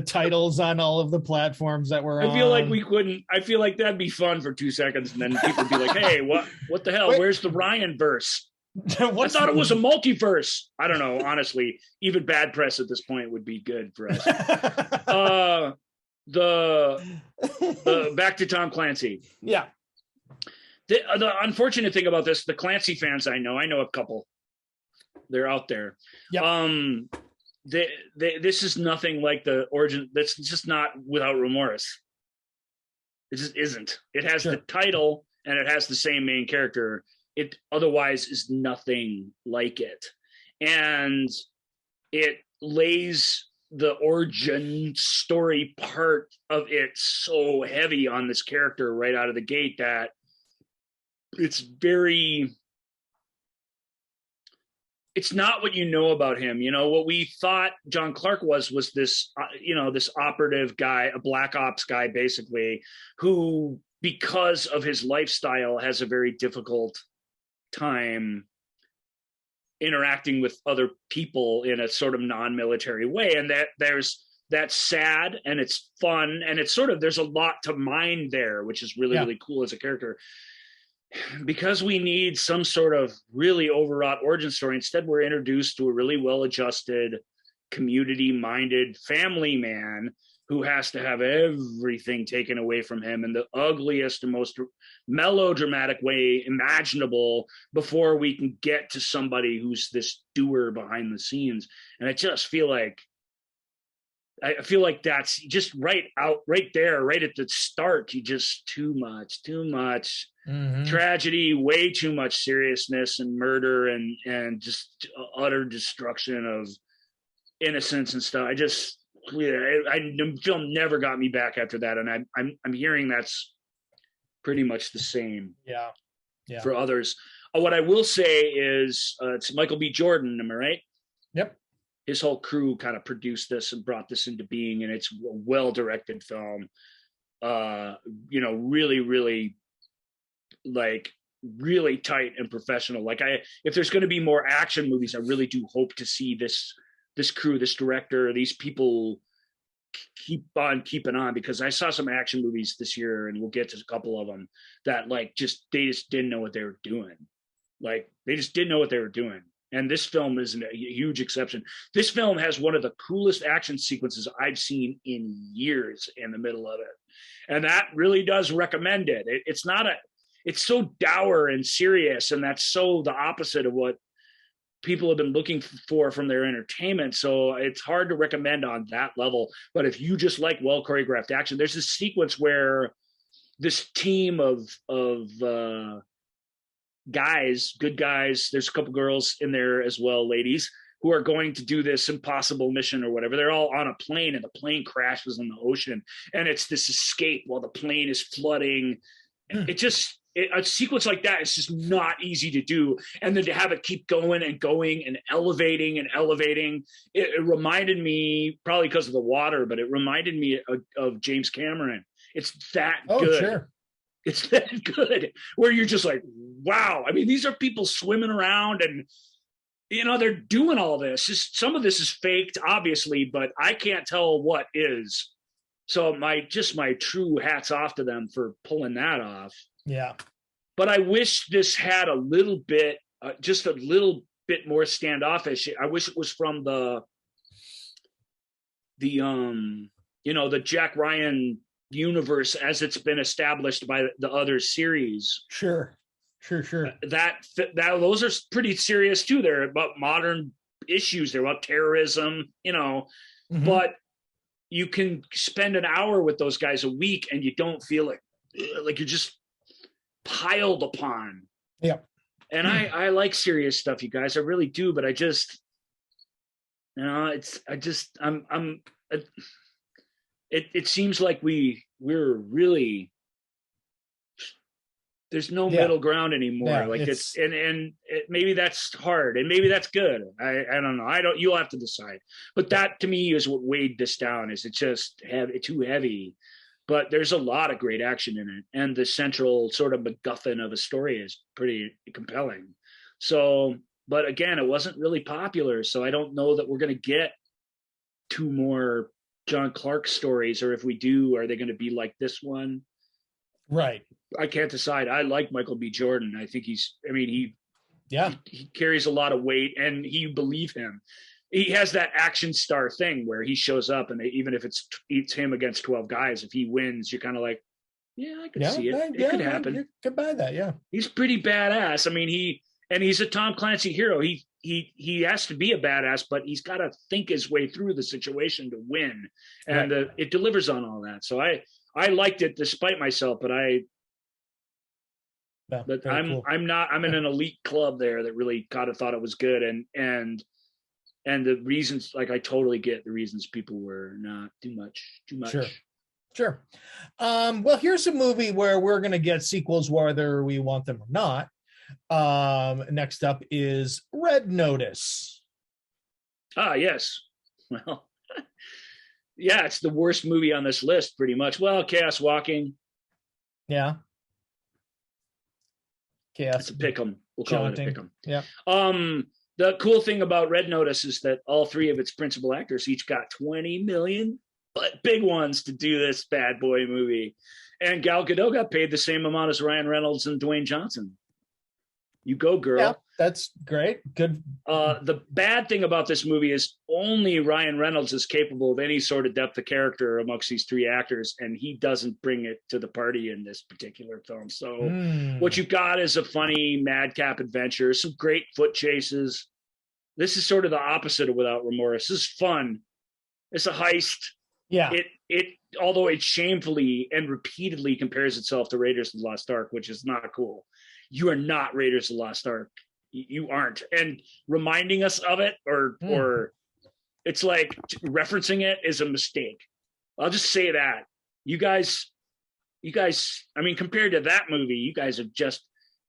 titles on all of the platforms that we're on. I feel like we couldn't. I feel like that'd be fun for 2 seconds, and then people would be like, "Hey, what the hell? Where's the Ryan verse?" I thought it was a multiverse. I don't know. Honestly, even bad press at this point would be good for us. The back to Tom Clancy. Yeah. The unfortunate thing about this, the Clancy fans I know a couple. They're out there. Yep. This is nothing like the origin. That's just not Without Remorse. It just isn't. It has the title and it has the same main character. It otherwise is nothing like it. And it lays the origin story part of it so heavy on this character right out of the gate that it's not what you know about him. What we thought John Clark was this, this operative guy, a black ops guy, basically, who, because of his lifestyle, has a very difficult time interacting with other people in a sort of non-military way. And that's sad, and it's fun, and it's sort of, there's a lot to mine there, which is really, really cool as a character. Because we need some sort of really overwrought origin story, instead we're introduced to a really well-adjusted, community-minded family man who has to have everything taken away from him in the ugliest and most melodramatic way imaginable before we can get to somebody who's this doer behind the scenes. And I just feel like that's just right there, right at the start. You just too much tragedy, way too much seriousness and murder and just utter destruction of innocence and stuff. The film never got me back after that, and I'm hearing that's pretty much the same. Yeah. For others. What I will say is it's Michael B. Jordan. Am I right? Yep. His whole crew kind of produced this and brought this into being, and it's a well-directed film. Really, really, really tight and professional. If there's going to be more action movies, I really do hope to see this crew, this director, these people keep on keeping on, because I saw some action movies this year, and we'll get to a couple of them that they just didn't know what they were doing. They just didn't know what they were doing. And this film is a huge exception. This film has one of the coolest action sequences I've seen in years in the middle of it. And that really does recommend it. It's so dour and serious, and that's so the opposite of what people have been looking for from their entertainment. So it's hard to recommend on that level. But if you just like well choreographed action, there's this sequence where this team of guys, good guys, there's a couple girls in there as well, ladies, who are going to do this impossible mission or whatever. They're all on a plane, and the plane crashes in the ocean, and it's this escape while the plane is flooding. A sequence like that is just not easy to do. And then to have it keep going and going and elevating, it reminded me, probably because of the water, but it reminded me of James Cameron. It's that good. Sure. It's that good, where you're just like, wow. I mean, these are people swimming around, and they're doing all this. Some of this is faked, obviously, but I can't tell what is. So my true hats off to them for pulling that off. Yeah. But I wish this had a little bit, just a little bit more standoffish. I wish it was from the Jack Ryan universe as it's been established by the other series. Sure. Those are pretty serious too. They're about modern issues. They're about terrorism, Mm-hmm. But you can spend an hour with those guys a week and you don't feel like you're just piled upon. Yeah. And I like serious stuff, you guys. I really do, but it seems like we're really, there's no middle ground anymore. Maybe that's hard, and maybe that's good. I don't know. You'll have to decide. But that to me is what weighed this down. Is it just too heavy? But there's a lot of great action in it, and the central sort of MacGuffin of a story is pretty compelling. So, but again, it wasn't really popular, so I don't know that we're going to get 2 more John Clark stories, or if we do, are they going to be like this one? Right. I can't decide. I like Michael B. Jordan. I think he carries a lot of weight, and you believe him. He has that action star thing where he shows up, and even if it's him against 12 guys, if he wins, you're kind of like, yeah, I could see it. It could happen. You could buy that. Yeah. He's pretty badass. I mean, he's a Tom Clancy hero. He has to be a badass, but he's got to think his way through the situation to win. And it delivers on all that. So I liked it despite myself, but I'm not, I'm in an elite club there that really kind of thought it was good. And the reasons, I totally get the reasons people were not too much. Sure. Sure. Well, here's a movie where we're going to get sequels whether we want them or not. Next up is Red Notice. Ah, yes. Well, yeah, it's the worst movie on this list, pretty much. Well, Chaos Walking. Yeah. Chaos. It's a pick 'em. We'll call it a pick 'em. Yeah. The cool thing about Red Notice is that all three of its principal actors each got 20 million, but big ones to do this bad boy movie. And Gal Gadot got paid the same amount as Ryan Reynolds and Dwayne Johnson. You go, girl. Yeah, that's great. Good. The bad thing about this movie is only Ryan Reynolds is capable of any sort of depth of character amongst these three actors, and he doesn't bring it to the party in this particular film. So what you've got is a funny madcap adventure, some great foot chases. This is sort of the opposite of Without Remorse. This is fun. It's a heist. Yeah. Although it shamefully and repeatedly compares itself to Raiders of the Lost Ark, which is not cool. You are not Raiders of the Lost Ark. You aren't. And reminding us of it or it's like referencing it is a mistake. I'll just say that. You guys, I mean, compared to that movie, you guys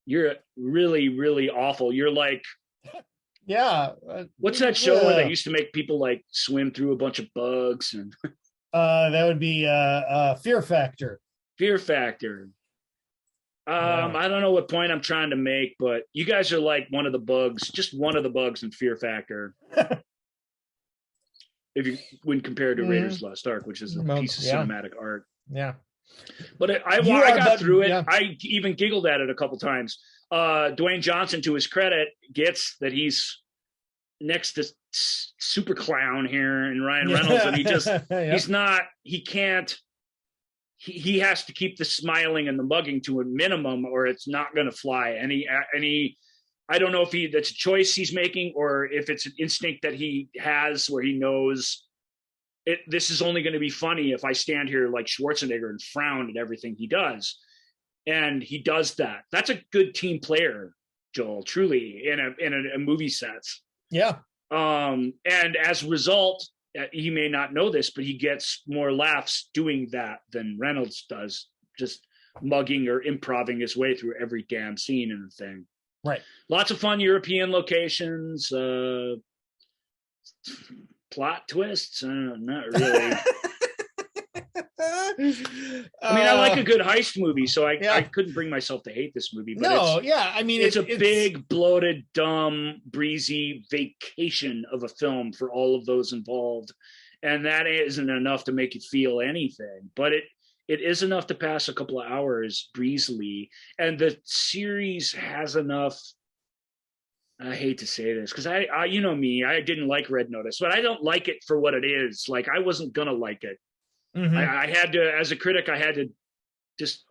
you're really, really awful. You're like, yeah. What's that show where they used to make people like swim through a bunch of bugs? And that would be Fear Factor. Fear Factor. I don't know what point I'm trying to make, but you guys are like one of the bugs, just one of the bugs in Fear Factor. When compared to Raiders of the Lost Ark, which is a piece of cinematic art. Yeah. But I got through it. Yeah. I even giggled at it a couple times. Dwayne Johnson, to his credit, gets that he's next to Super Clown here and Ryan Reynolds, and he has to keep the smiling and the mugging to a minimum or it's not going to fly. And I don't know if that's a choice he's making or if it's an instinct that he has where he knows this is only going to be funny if I stand here like Schwarzenegger and frown at everything he does. And he does that. That's a good team player, Joel, truly in a movie sets. Yeah. And as a result, he may not know this, but he gets more laughs doing that than Reynolds does, just mugging or improvising his way through every damn scene in the thing. Right. Lots of fun European locations, plot twists. Not really. I mean, I like a good heist movie, so I couldn't bring myself to hate this movie. But it's a big, bloated, dumb, breezy vacation of a film for all of those involved, and that isn't enough to make you feel anything. But it is enough to pass a couple of hours breezily, and the series has enough. I hate to say this because I you know me, I didn't like Red Notice, but I don't like it for what it is. Like I wasn't gonna like it. Mm-hmm. I had to, as a critic, I had to just,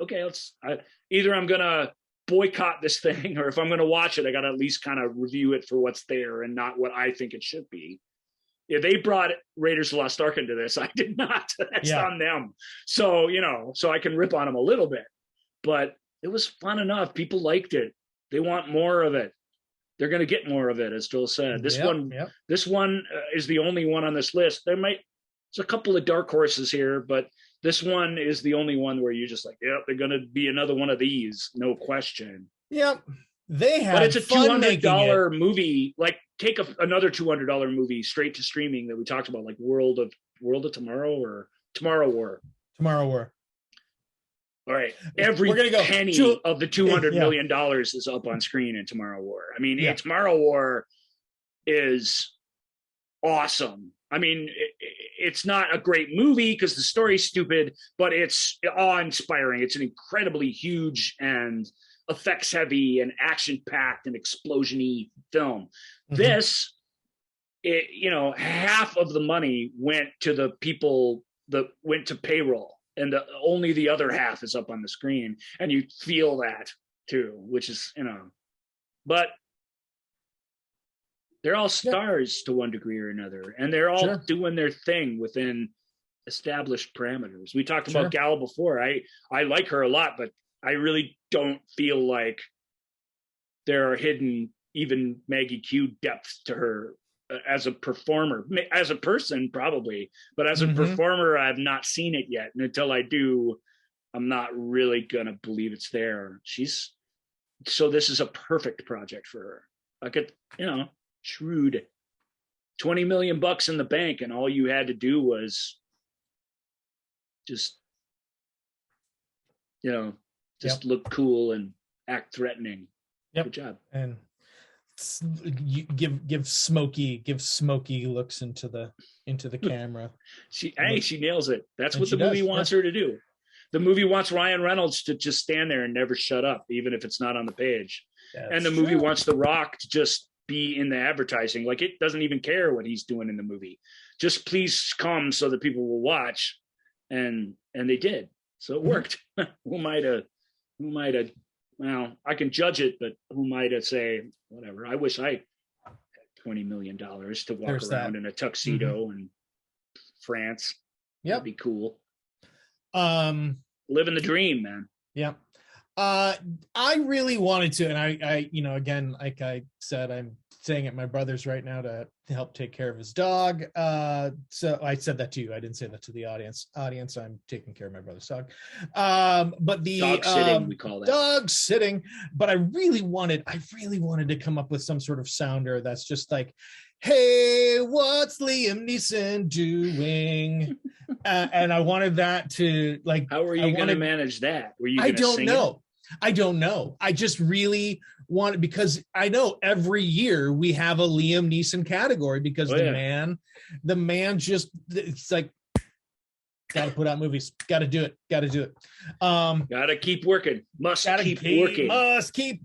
either I'm going to boycott this thing or if I'm going to watch it, I got to at least kind of review it for what's there and not what I think it should be. Yeah, they brought Raiders of the Lost Ark into this. I did not. That's on them. So, so I can rip on them a little bit, but it was fun enough. People liked it. They want more of it. They're going to get more of it, as Joel said. This one is the only one on this list. There's a couple of dark horses here, but this one is the only one where you're just like, they're going to be another one of these, no question. Yep. They have, but it's a $200 movie. Like take another $200 movie straight to streaming that we talked about, like World of Tomorrow or Tomorrow War. Tomorrow War. All right. Every penny of the $200 million is up on screen in Tomorrow War. I mean, Tomorrow War is awesome. I mean, it's not a great movie because the story's stupid, but it's awe-inspiring. It's an incredibly huge and effects-heavy and action-packed and explosion-y film. Mm-hmm. This, half of the money went to the people that went to payroll, and only the other half is up on the screen, and you feel that too, which is, but they're all stars to one degree or another, and they're all doing their thing within established parameters. We talked about Gal before. I like her a lot, but I really don't feel like there are hidden, even Maggie Q depths to her as a performer, as a person probably, but as a Mhm. performer, I've not seen it yet. And until I do, I'm not really gonna believe it's there. So this is a perfect project for her. I could, shrewd $20 million in the bank, and all you had to do was just look cool and act threatening. Yep. Good job. And you give smoky looks into the camera. She nails it. That's And what she the movie does, wants her to do. The movie wants Ryan Reynolds to just stand there and never shut up, even if it's not on the page. And the movie wants The Rock to just be in the advertising. Like, it doesn't even care what he's doing in the movie. Just please come so that people will watch. And they did. So it worked. Who might have, well, I can judge it, but who might have say, whatever. I wish I had $20 million to walk around in a tuxedo in France. Yep. That'd be cool. Living the dream, man. Yeah. I really wanted to, and I again, like I said, I'm staying at my brother's right now to help take care of his dog. So I said that to you. I didn't say that to the audience. I'm taking care of my brother's dog. But the dog sitting, we call that. Dog sitting. But I really wanted to come up with some sort of sounder that's just like, hey, what's Liam Neeson doing? And I wanted that to, like, how are you going to manage that? Were you? I don't know. I just really want, because I know every year we have a Liam Neeson category because the man just, it's like, got to put out movies, got to do it. Got to keep working. Must keep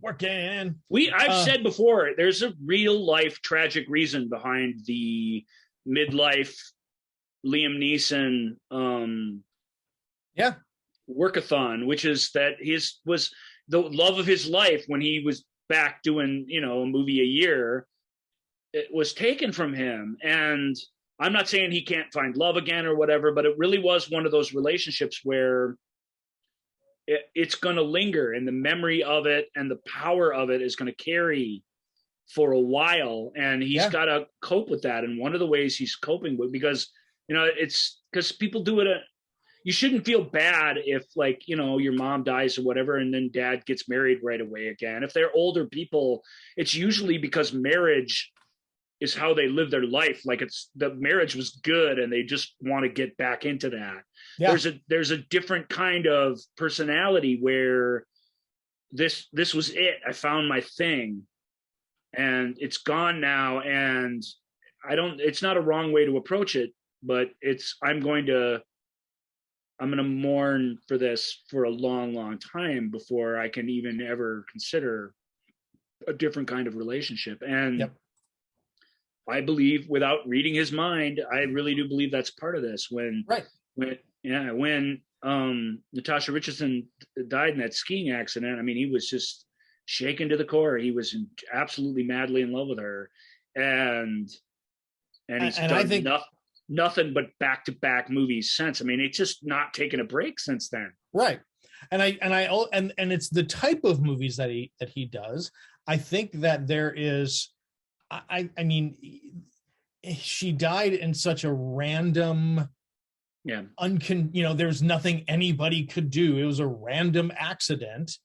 working. I've said before, there's a real life tragic reason behind the midlife Liam Neeson workathon, which is that his was the love of his life when he was back doing a movie a year. It was taken from him, and I'm not saying he can't find love again or whatever, but it really was one of those relationships where it's going to linger, and the memory of it and the power of it is going to carry for a while, and he's got to cope with that. And one of the ways he's coping with, because it's because people do it. You shouldn't feel bad if, like, your mom dies or whatever, and then dad gets married right away again. If they're older people, it's usually because marriage is how they live their life. Like, it's the marriage was good and they just want to get back into that. Yeah. There's a different kind of personality where this was it. I found my thing and it's gone now. And it's not a wrong way to approach it, but I'm going to mourn for this for a long, long time before I can even ever consider a different kind of relationship. And I believe, without reading his mind, I really do believe that's part of this. When Natasha Richardson died in that skiing accident, I mean, he was just shaken to the core. He was absolutely madly in love with her. And he's done nothing but back-to-back movies since. I mean, it's just not taken a break since then. Right. And it's the type of movies that he does. I think that there is, I mean, she died in such a random, there's nothing anybody could do. It was a random accident,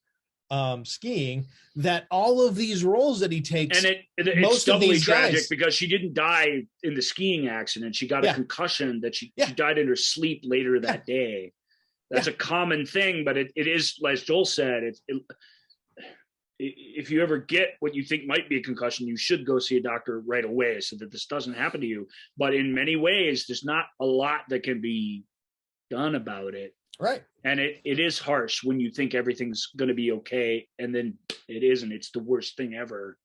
skiing, that all of these roles that he takes, and it's doubly tragic because she didn't die in the skiing accident. She got a concussion that she died in her sleep later that day. That's a common thing, but it is, as Joel said, if you ever get what you think might be a concussion, you should go see a doctor right away so that this doesn't happen to you. But in many ways, there's not a lot that can be done about it. Right. And it is harsh when you think everything's going to be okay, and then it isn't. It's the worst thing ever.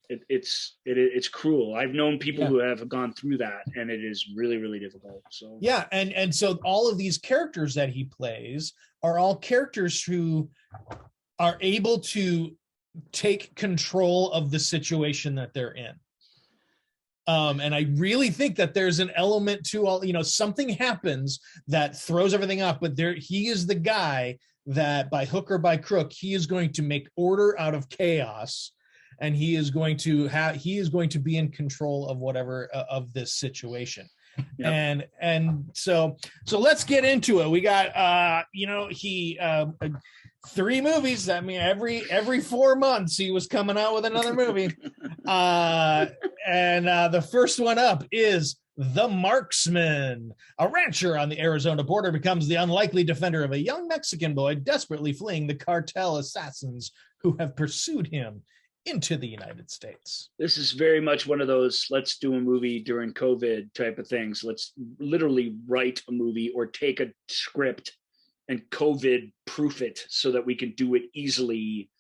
It's cruel. I've known people who have gone through that, and it is really, really difficult. So and so all of these characters that he plays are all characters who are able to take control of the situation that they're in. And I really think that there's an element to all, something happens that throws everything up, but he is the guy that by hook or by crook, he is going to make order out of chaos. and he is going to be in control of whatever of this situation. Yep. And so let's get into it. We got 3 movies. I mean, every 4 months he was coming out with another movie. And the first one up is The Marksman. A rancher on the Arizona border becomes the unlikely defender of a young Mexican boy desperately fleeing the cartel assassins who have pursued him into the United States. This is very much one of those let's do a movie during COVID type of things. Let's literally write a movie or take a script and COVID proof it so that we can do it easily.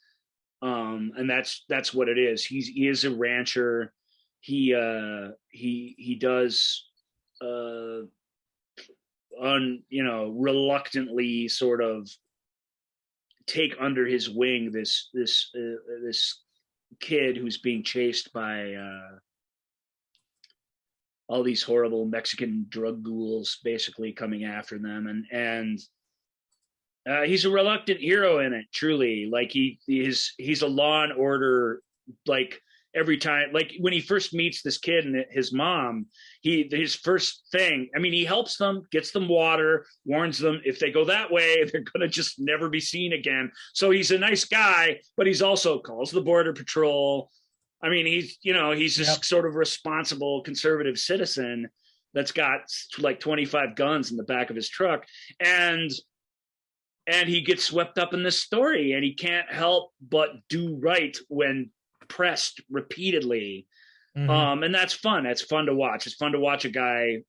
And that's what it is. He is a rancher. He does reluctantly sort of take under his wing this kid who's being chased by all these horrible Mexican drug ghouls basically coming after them, and he's a reluctant hero in it, truly. Like he's a law and order, like every time, like when he first meets this kid and his mom, his first thing, I mean, he helps them, gets them water, warns them if they go that way, they're going to just never be seen again. So he's a nice guy, but he's also calls the border patrol. I mean, he's this sort of responsible conservative citizen that's got like 25 guns in the back of his truck. And he gets swept up in this story, and he can't help but do right when pressed repeatedly. Mm-hmm. And that's fun. That's fun to watch. It's fun to watch a guy,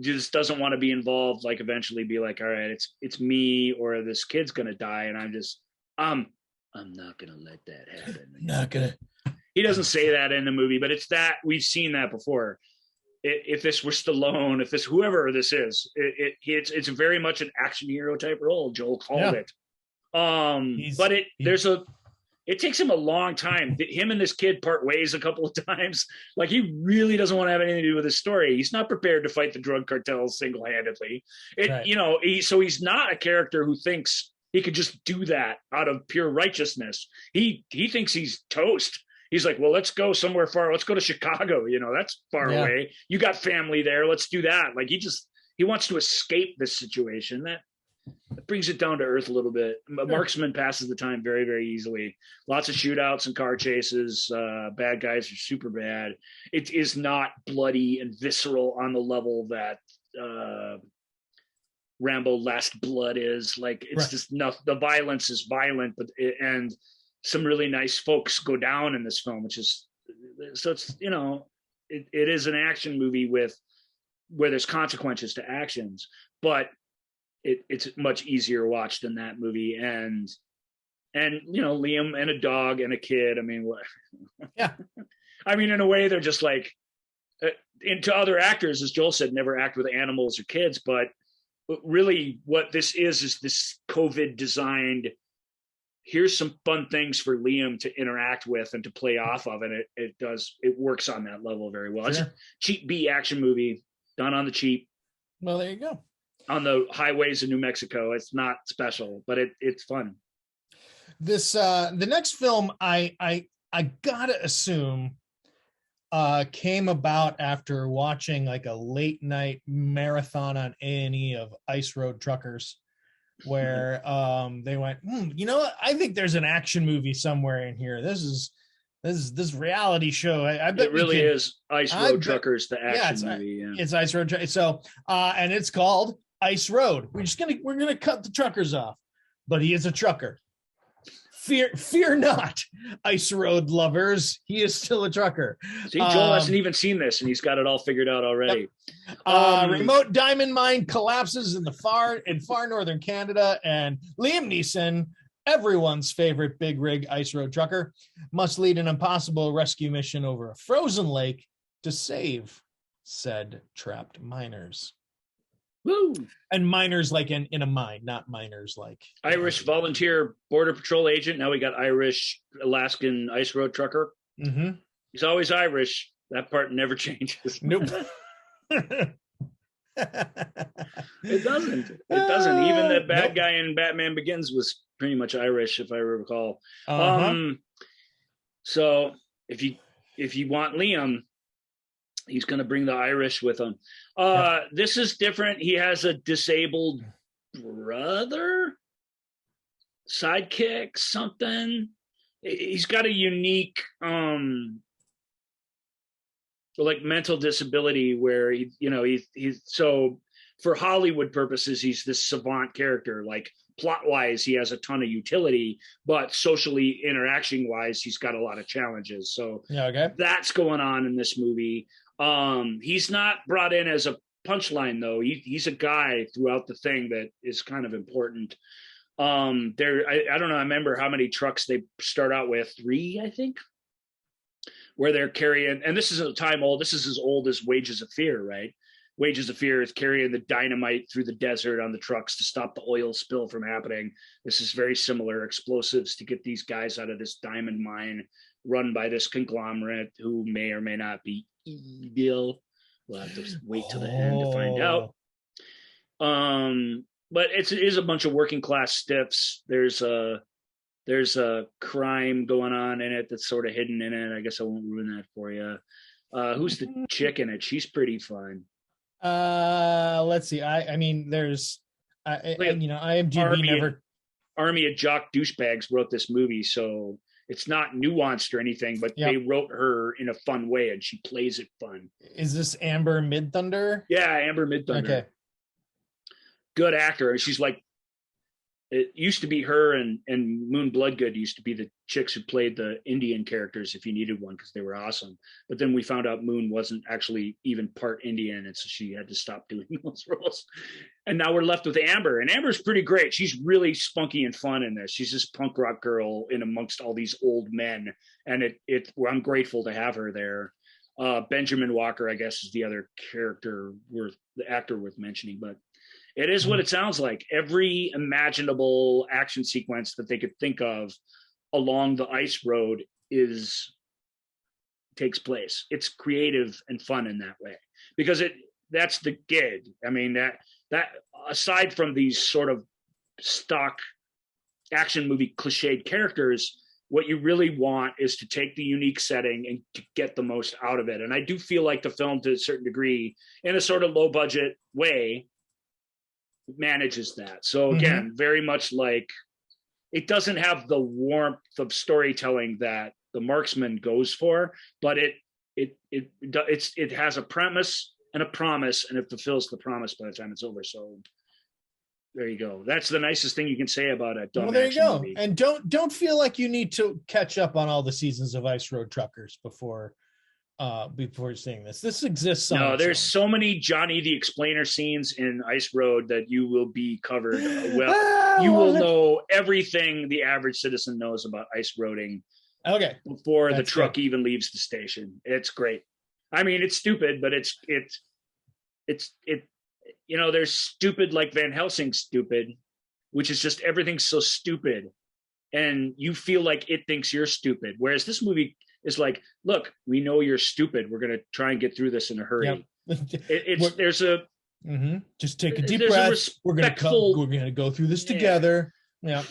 just doesn't want to be involved, like eventually be like, all right, it's me or this kid's going to die. And I'm not going to let that happen. He doesn't say that in the movie, but it's that we've seen that before. If this were Stallone, if this, whoever this is, it's very much an action hero type role. Joel called it. But it takes him a long time. Him and this kid part ways a couple of times. Like, he really doesn't want to have anything to do with his story. He's not prepared to fight the drug cartels single-handedly. He's not a character who thinks he could just do that out of pure righteousness. He thinks he's toast. He's like, well, let's go somewhere far. Let's go to Chicago. That's far away. You got family there. Let's do that. Like, he wants to escape this situation. That brings it down to earth a little bit. Marksman passes the time very, very easily. Lots of shootouts and car chases. Bad guys are super bad. It is not bloody and visceral on the level that Rambo Last Blood is. Like, it's just enough. The violence is violent, and some really nice folks go down in this film, which is, so it's, it is an action movie where there's consequences to actions, but it's much easier watch than that movie. And Liam and a dog and a kid. I mean, what? Yeah. I mean, in a way, they're just like, to other actors, as Joel said, never act with animals or kids, but really what this is this COVID designed, here's some fun things for Liam to interact with and to play off of. And it works on that level very well. Sure. It's a cheap B action movie done on the cheap. Well, there you go. On the highways of New Mexico. It's not special, but it's fun. This, the next film I gotta assume came about after watching like a late night marathon on A&E of Ice Road Truckers, where they went, what? I think there's an action movie somewhere in here. This reality show. I bet it really is Ice Road Truckers, the action movie. Yeah. It's Ice Road. So, and it's called Ice Road. We're gonna cut the truckers off, but he is a trucker. Fear not, Ice Road lovers. He is still a trucker. See, Joel hasn't even seen this, and he's got it all figured out already. Yep. Remote diamond mine collapses in far northern Canada, and Liam Neeson, everyone's favorite big rig ice road trucker, must lead an impossible rescue mission over a frozen lake to save said trapped miners. Woo! And miners like in a mine, not miners like Irish volunteer border patrol agent. Now we got Irish Alaskan ice road trucker. Mm-hmm. He's always Irish. That part never changes. Nope. It doesn't. Even the bad guy in Batman Begins was pretty much Irish, if I recall. Uh-huh. So if you want Liam, he's going to bring the Irish with him. This is different. He has a disabled brother, sidekick, something. He's got a unique like mental disability where he's so for Hollywood purposes he's this savant character. Like plot wise he has a ton of utility, but socially interaction wise he's got a lot of challenges. So that's going on in this movie. He's not brought in as a punchline though. He's a guy throughout the thing that is kind of important. I don't know, I remember how many trucks they start out with, 3 I think, where they're carrying, and this is a time old, this is as old as Wages of Fear, right? Wages of Fear is carrying the dynamite through the desert on the trucks to stop the oil spill from happening. This is very similar, explosives to get these guys out of this diamond mine run by this conglomerate who may or may not be evil. We'll have to wait till the end to find out. But it is a bunch of working class stiffs. There's a crime going on in it that's sort of hidden in it. I guess I won't ruin that for you. Who's the chick in it? She's pretty fun. Let's see. I mean, there's, IMDb Army of jock douchebags wrote this movie, so it's not nuanced or anything, but they wrote her in a fun way, and she plays it fun. Is this Amber Midthunder? Yeah, Amber Midthunder. Okay. Good actor. She's like, it used to be her and Moon Bloodgood used to be the chicks who played the Indian characters if you needed one because they were awesome. But then we found out Moon wasn't actually even part Indian, and so she had to stop doing those roles. And now we're left with Amber, and Amber's pretty great. She's really spunky and fun in this. She's this punk rock girl in amongst all these old men, and I'm grateful to have her there. Benjamin Walker, I guess, is the other actor worth mentioning, but it is what it sounds like. Every imaginable action sequence that they could think of along the ice road takes place. It's creative and fun in that way because that's the gig. I mean, that aside from these sort of stock action movie cliched characters, what you really want is to take the unique setting and to get the most out of it. And I do feel like the film, to a certain degree, in a sort of low budget way, manages that. So again, very much like it doesn't have the warmth of storytelling that the Marksman goes for, but it has a premise and a promise, and it fulfills the promise by the time it's over. So there you go. That's the nicest thing you can say about it. Well, there you go. Movie. And don't feel like you need to catch up on all the seasons of Ice Road Truckers before seeing this. This exists. No, there's so many Johnny the Explainer scenes in Ice Road that you will be covered. You will know everything the average citizen knows about ice roading. Okay. Before the truck even leaves the station. It's great. I mean, it's stupid, but it's there's stupid like Van Helsing stupid, which is just everything's so stupid, and you feel like it thinks you're stupid. Whereas this movie is like, look, we know you're stupid. We're going to try and get through this in a hurry. Yep. There's a just take a deep breath. We're going to go through this together. Yeah.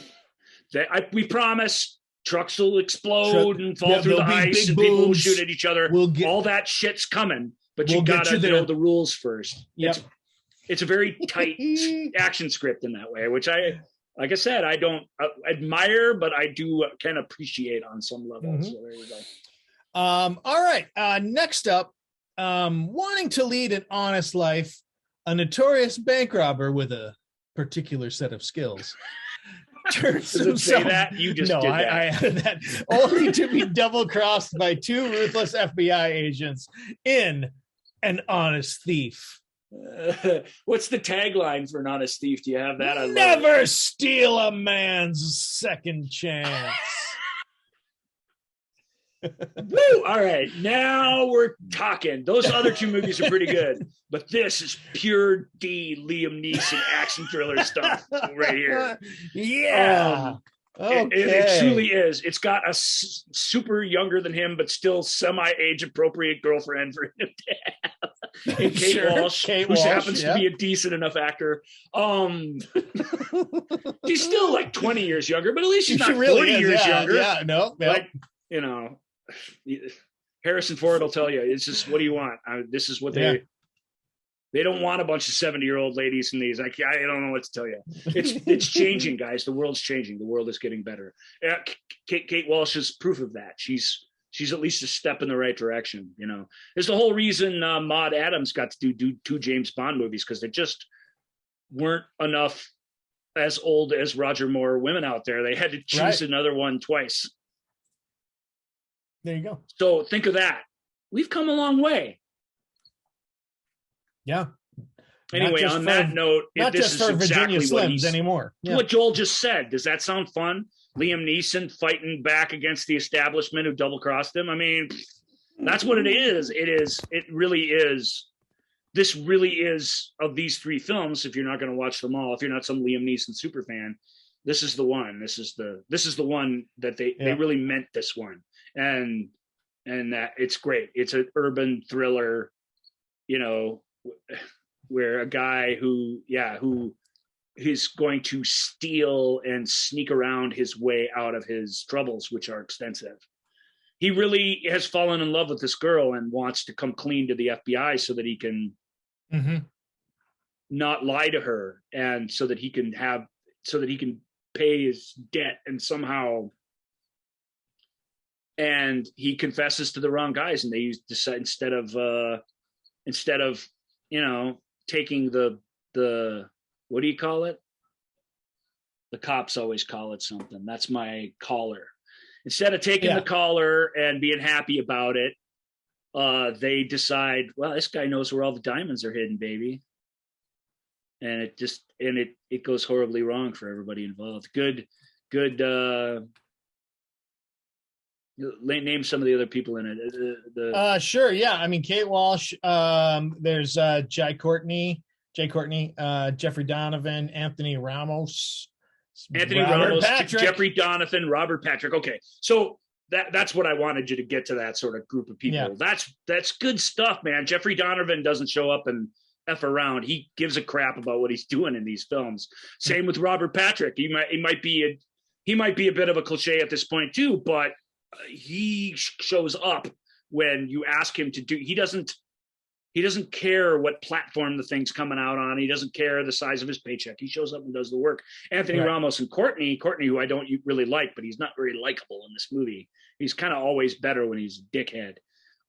We promise trucks will explode and fall through the ice, and people will shoot at each other. All that shit's coming, but you got to know the rules first. Yep. It's a very tight action script in that way, which like I said, I don't admire, but I can appreciate on some level. So there you go. All right. Next up, wanting to lead an honest life, a notorious bank robber with a particular set of skills turns himself. Say that? You just did that. I added that. Only to be double-crossed by 2 ruthless FBI agents in An Honest Thief. What's the tagline for An Honest Thief? Do you have that? Never steal a man's second chance. Woo! All right, now we're talking. Those other 2 movies are pretty good, but this is pure D Liam Neeson action thriller stuff right here. Yeah. Okay. It truly is. It's got a super younger than him, but still semi-age appropriate girlfriend for him to have. And Kate Walsh, who happens to be a decent enough actor. She's still like 20 years younger, but at least she's not really 40 years younger. Yeah, no. Like, you know, Harrison Ford will tell you, it's just, what do you want? This is what they don't want a bunch of 70-year-old ladies in these. I don't know what to tell you. It's changing, guys. The world's changing. The world is getting better. Kate Walsh is proof of that. She's at least a step in the right direction. You know, there's the whole reason Maud Adams got to do 2 James Bond movies, because there just weren't enough as old as Roger Moore women out there. They had to choose another one twice. There you go. So think of that. We've come a long way. Yeah. Anyway, on that note, not just for Virginia Slims anymore. Yeah. What Joel just said, does that sound fun? Liam Neeson fighting back against the establishment who double-crossed him. I mean, that's what it is. It really is. This really is, of these 3 films, if you're not going to watch them all, if you're not some Liam Neeson super fan, this is the one. This is the one that they really meant this one. And that it's great. It's an urban thriller, you know, where a guy who is going to steal and sneak around his way out of his troubles, which are extensive. He really has fallen in love with this girl and wants to come clean to the FBI so that he can not lie to her, and so that he can pay his debt, and somehow, and he confesses to the wrong guys, and they decide instead of you know, taking the what do you call it? The cops always call it something. That's my collar. Instead of taking the collar and being happy about it, they decide, well, this guy knows where all the diamonds are hidden, baby. And it goes horribly wrong for everybody involved. Good. Name some of the other people in it. Sure. Yeah. I mean, Kate Walsh, there's Jai Courtney, Jeffrey Donovan, Anthony Ramos, Jeffrey Donovan, Robert Patrick. Okay. So that's what I wanted you to get to, that sort of group of people. Yeah. That's good stuff, man. Jeffrey Donovan doesn't show up and F around. He gives a crap about what he's doing in these films. Same with Robert Patrick. He might be a bit of a cliche at this point too, but he shows up when you ask him to do. He doesn't care what platform the thing's coming out on. He doesn't care the size of his paycheck. He shows up and does the work. Anthony Ramos and Courtney, who I don't really like, but he's not very likable in this movie. He's kind of always better when he's a dickhead.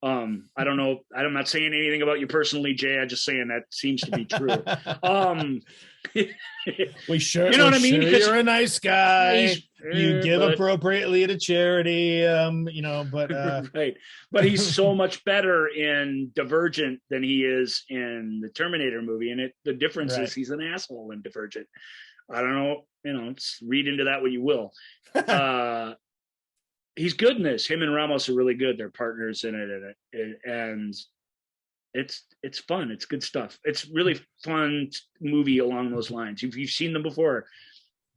I don't know. I'm not saying anything about you personally, Jay. I'm just saying that seems to be true. We sure, you know what I mean? Sure you're a nice guy. You give appropriately to charity, you know, but right. But he's so much better in Divergent than he is in the Terminator movie, and the difference is he's an asshole in Divergent. I don't know, you know, read into that what you will. He's good in this. Him and Ramos are really good. They're partners in it, and it's fun. It's good stuff. It's really fun movie along those lines. If you've seen them before,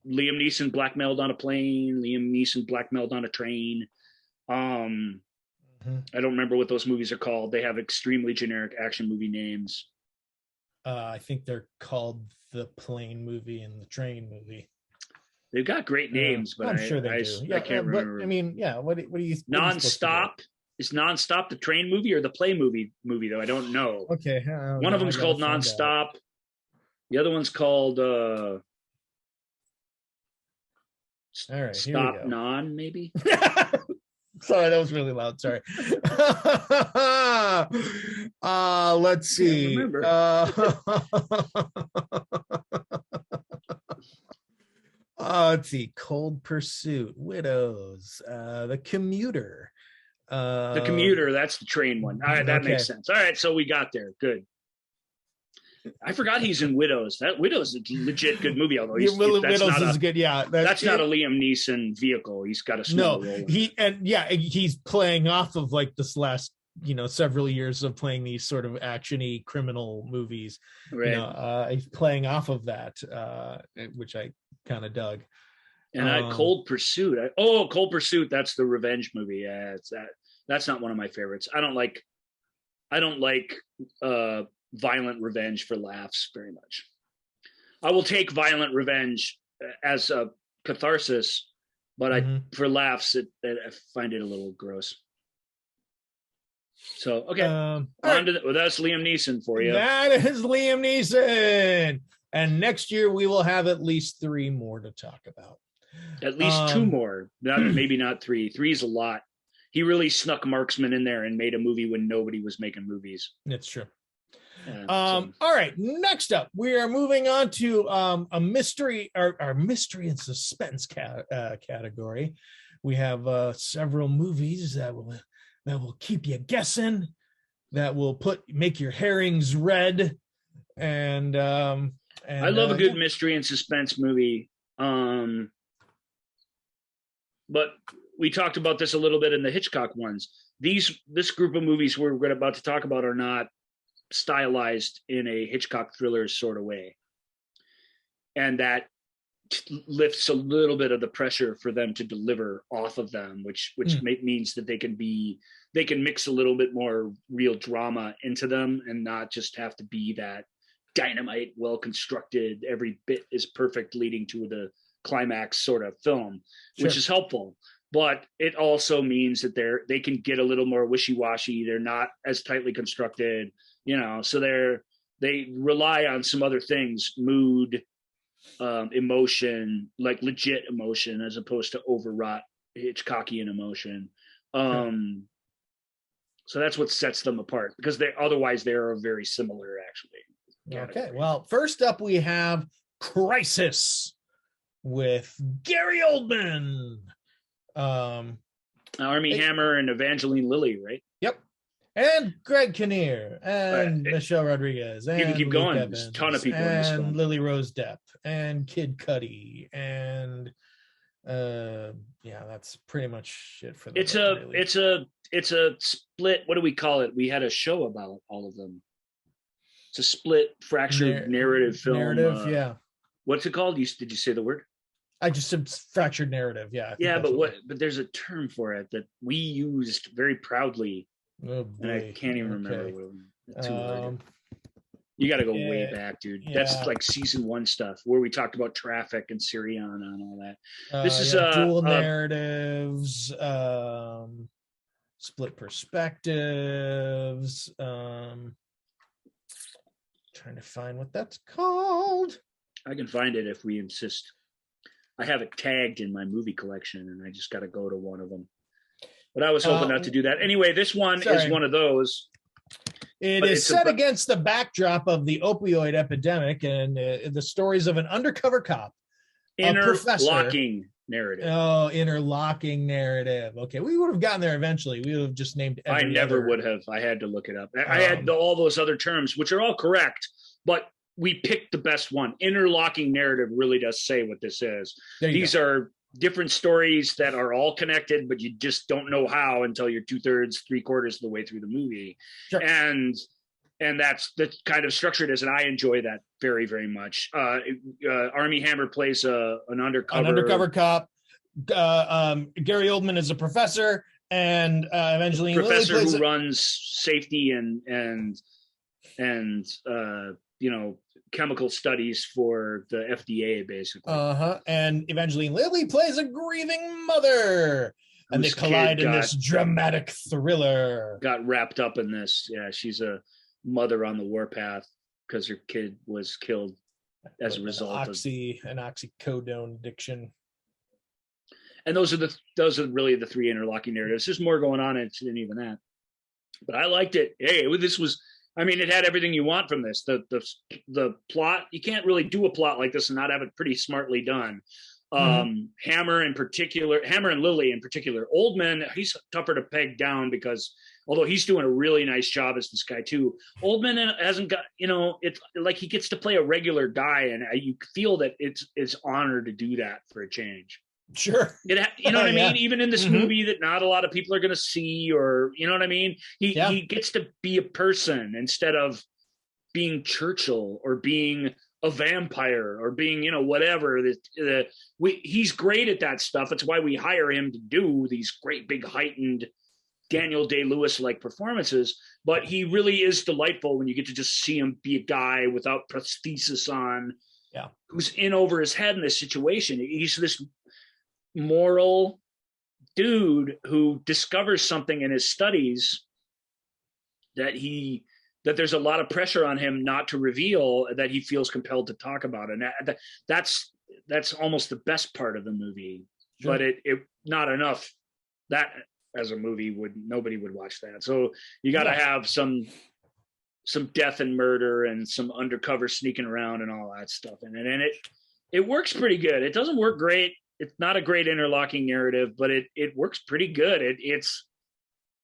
Liam Neeson blackmailed on a plane, Liam Neeson blackmailed on a train. I don't remember what those movies are called. They have extremely generic action movie names. I think they're called the plane movie and the train movie. They've got great names, but I'm sure they do. I can't remember. But, I mean, yeah. What do you? Nonstop is Nonstop the train movie or the play movie though? I don't know. Okay. One of them's called Nonstop. The other one's called all right, Stop Non, maybe. Sorry, that was really loud. Sorry. Let's see. Let's see. Cold Pursuit, Widows, The Commuter. The Commuter, that's the train one. All right, that makes sense. All right, so we got there. Good. I forgot he's in Widows. That Widows is a legit good movie, although Widows is good. Yeah, that's not a Liam Neeson vehicle. He's got a small role. He's playing off of like this last, several years of playing these sort of actiony criminal movies. Right. He's playing off of that, which I kind of dug. And Cold Pursuit. Cold Pursuit. That's the revenge movie. Yeah, it's that. That's not one of my favorites. I don't like violent revenge for laughs very much. I will take violent revenge as a catharsis, but for laughs, I find it a little gross. So okay, that's Liam Neeson for you. That is Liam Neeson, and next year we will have at least 3 more to talk about. At least 2 more, maybe not 3. 3 is a lot. He really snuck Marksman in there and made a movie when nobody was making movies. That's true. All right, next up we are moving on to a mystery, our mystery and suspense category. We have several movies that will keep you guessing, that will make your herrings red, and I love a good mystery and suspense movie. But we talked about this a little bit in the Hitchcock ones. This group of movies we're about to talk about are not stylized in a Hitchcock thriller sort of way, and that lifts a little bit of the pressure for them to deliver off of them, which means that they can mix a little bit more real drama into them and not just have to be that dynamite, well constructed, every bit is perfect leading to the climax sort of film, which is helpful. But it also means that they can get a little more wishy-washy. They're not as tightly constructed, so they rely on some other things, mood, emotion, like legit emotion, as opposed to overwrought Hitchcockian emotion. So that's what sets them apart, because they are very similar, actually. Okay, well, first up we have Crisis with Gary Oldman, Armie Hammer and Evangeline Lilly, right? Yep. And Greg Kinnear and Michelle Rodriguez, and you can keep going. Evans, there's a ton of people in this film. Lily Rose Depp and Kid Cudi, and that's pretty much it for them. It's a split. What do we call it? We had a show about all of them. It's a split, fractured narrative film. What's it called? Did you say the word? I just said fractured narrative. Yeah. But there's a term for it that we used very proudly. Oh, and I can't even remember what you got to go way back, dude. Yeah. That's like season 1 stuff where we talked about traffic and Syriana and all that. This is dual narratives, split perspectives. Trying to find what that's called. I can find it if we insist. I have it tagged in my movie collection, and I just got to go to one of them. But I was hoping not to do that. Anyway, this one is one of those. It is set against the backdrop of the opioid epidemic and the stories of an undercover cop, interlocking narrative. Oh, interlocking narrative. Okay, we would have gotten there eventually. We would have just named. I never would have. I had to look it up. I had all those other terms, which are all correct, but we picked the best one. Interlocking narrative really does say what this is. These are different stories that are all connected, but you just don't know how until you're 2/3, 3/4 of the way through the movie. Sure. And that's the kind of structure it is, and I enjoy that very, very much. Armie Hammer plays an undercover cop. Gary Oldman is a professor, and Evangeline professor Lilly who runs safety and chemical studies for the FDA, basically. And Evangeline Lilly plays a grieving mother, and they collide in this dramatic thriller. Got wrapped up in this. Yeah, she's a mother on the warpath because her kid was killed as a result of an oxycodone addiction. And those are really the 3 interlocking narratives. There's more going on than even that, but I liked it. Hey, this was. I mean, it had everything you want from this. The plot, you can't really do a plot like this and not have it pretty smartly done. Hammer and Lilly in particular. Oldman, he's tougher to peg down because although he's doing a really nice job as this guy too, Oldman hasn't got, it's like he gets to play a regular guy, and you feel that it's honor to do that for a change. Sure. What I mean? Even in this movie that not a lot of people are going to see, or, you know what I mean? He gets to be a person instead of being Churchill or being a vampire or being, whatever. He's great at that stuff. It's why we hire him to do these great big heightened Daniel Day-Lewis like performances. But he really is delightful when you get to just see him be a guy without prosthesis on, who's in over his head in this situation. He's this moral dude who discovers something in his studies that there's a lot of pressure on him not to reveal, that he feels compelled to talk about. And that's almost the best part of the movie. Sure. But it not enough. That as a movie nobody would watch that. So you got to have some death and murder and some undercover sneaking around and all that stuff. And it works pretty good. It doesn't work great. It's not a great interlocking narrative, but it works pretty good. It's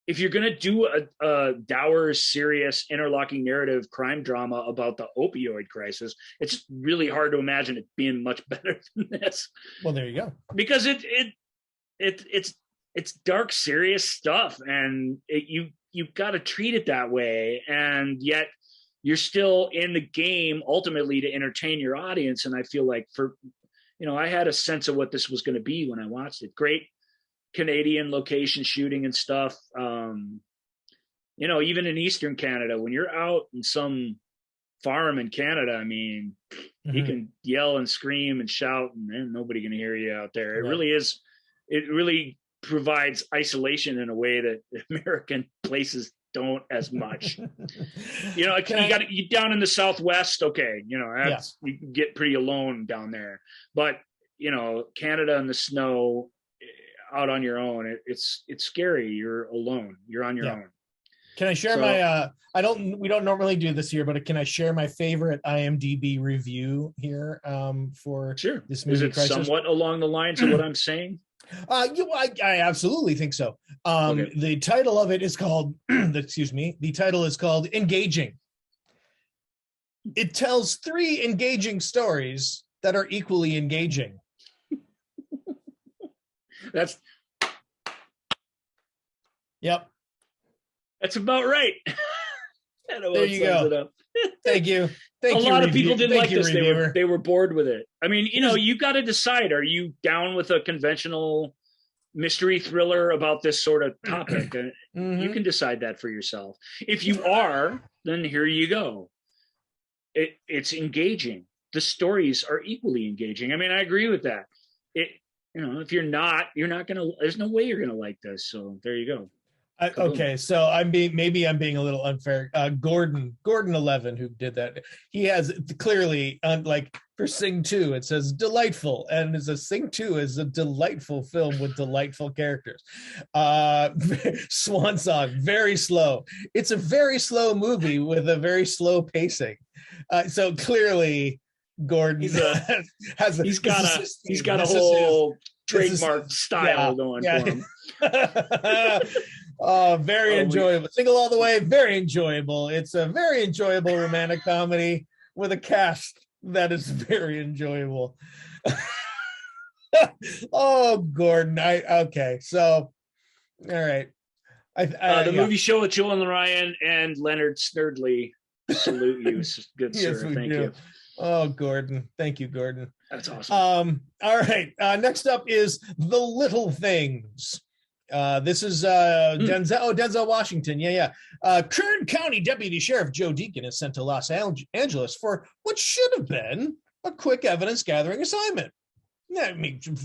if you're going to do a dour, serious interlocking narrative crime drama about the opioid crisis, it's really hard to imagine it being much better than this. Well, there you go. Because it's dark, serious stuff, and you've got to treat it that way, and yet you're still in the game ultimately to entertain your audience. And I feel like I had a sense of what this was going to be when I watched it. Great Canadian location shooting and stuff. Even in Eastern Canada, when you're out in some farm in Canada, I mean, you can yell and scream and shout and nobody can hear you out there. It really provides isolation in a way that American places don't as much. You got you down in the Southwest. Okay. You can get pretty alone down there, but Canada in the snow out on your own, it's scary. You're alone. You're on your own. Can I share my we don't normally do this here, but can I share my favorite IMDb review here for this movie? Is it Crisis? Somewhat along the lines of what I'm saying? I absolutely think so. Okay. The title of it is called the title is called Engaging. It tells 3 engaging stories that are equally engaging. Yep. That's about right. There you go. Thank you. A lot of people didn't like this. They were bored with it. I mean, you got to decide, are you down with a conventional mystery thriller about this sort of topic? You can decide that for yourself. If you are, then here you go. It's engaging. The stories are equally engaging. I mean, I agree with that. If you're not gonna, there's no way you're gonna like this. So there you go. Okay, so I'm being a little unfair. Gordon 11, who did that, he has clearly for Sing 2, it says delightful, and it says Sing 2 is a delightful film with delightful characters. Swan Song, very slow. It's a very slow movie with a very slow pacing. So clearly, Gordon he's got a whole trademark style going for him. Very enjoyable. Single all the way, very enjoyable. It's a very enjoyable romantic comedy with a cast that is very enjoyable. Oh, Gordon. Okay. So, all right. The movie show with Joel and Ryan and Leonard Snerdley. Salute you, good yes, sir. Thank you. Oh, Gordon. Thank you, Gordon. That's awesome. All right. Next up is The Little Things. This is Denzel Washington. Kern County Deputy Sheriff Joe Deacon is sent to Los Angeles for what should have been a quick evidence gathering assignment.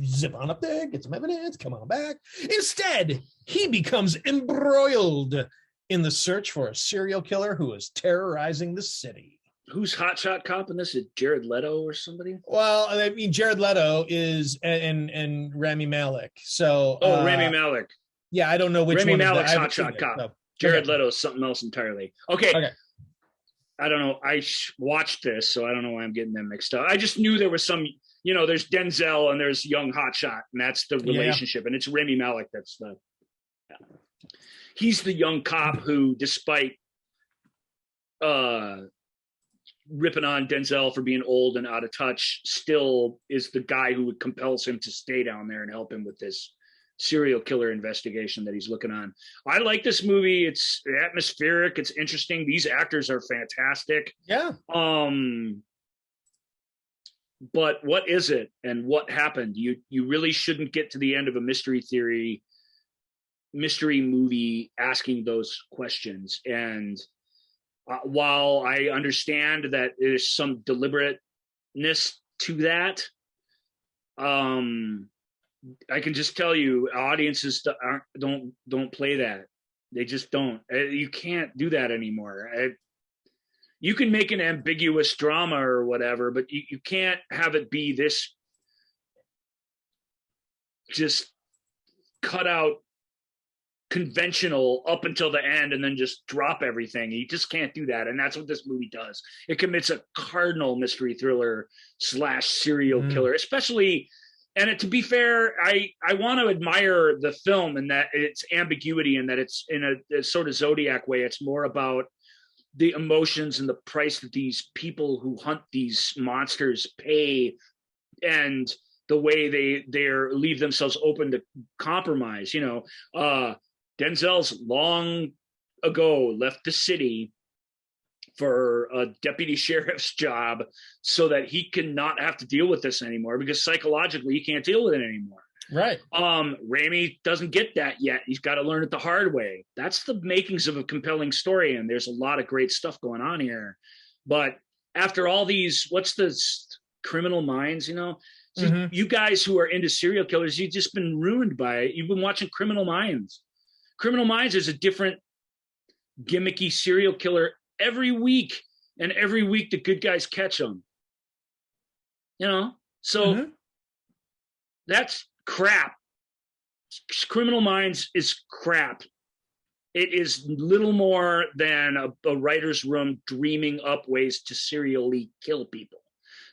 Zip on up there, get some evidence, come on back. Instead, he becomes embroiled in the search for a serial killer who is terrorizing the city. Who's hotshot cop in this? Is Jared Leto or somebody? Well, I mean, Jared Leto is and Rami Malek. So Rami Malek. Yeah, I don't know which Rami one. Malek's hotshot cop. So. Jared Leto is something else entirely. Okay. I don't know. I watched this, so I don't know why I'm getting them mixed up. I just knew there was some. There's Denzel and there's young hotshot, and that's the relationship, and it's Rami Malek. That's the. Yeah. He's the young cop who, despite ripping on Denzel for being old and out of touch, still is the guy who compels him to stay down there and help him with this serial killer investigation that he's looking on. I like this movie. It's atmospheric. It's interesting. These actors are fantastic. Yeah. but what is it and what happened? You really shouldn't get to the end of a mystery movie asking those questions. And while I understand that there's some deliberateness to that, I can just tell you, audiences don't play that. They just don't. You can't do that anymore. You can make an ambiguous drama or whatever, but you can't have it be this just cut out conventional up until the end and then just drop everything. You just can't do that. And that's what this movie does. It commits a cardinal mystery thriller / serial killer, especially. And to be fair, I want to admire the film and that its ambiguity and that it's in a sort of Zodiac way. It's more about the emotions and the price that these people who hunt these monsters pay, and the way they leave themselves open to compromise. Denzel's long ago left the city for a deputy sheriff's job so that he can not have to deal with this anymore, because psychologically he can't deal with it anymore. Right. Raimi doesn't get that yet. He's got to learn it the hard way. That's the makings of a compelling story. And there's a lot of great stuff going on here. But after all these, what's the Criminal Minds, So you guys who are into serial killers, you've just been ruined by it. You've been watching Criminal Minds. Criminal Minds is a different gimmicky serial killer every week, and every week the good guys catch them. So that's crap. Criminal Minds is crap. It is little more than a writer's room dreaming up ways to serially kill people.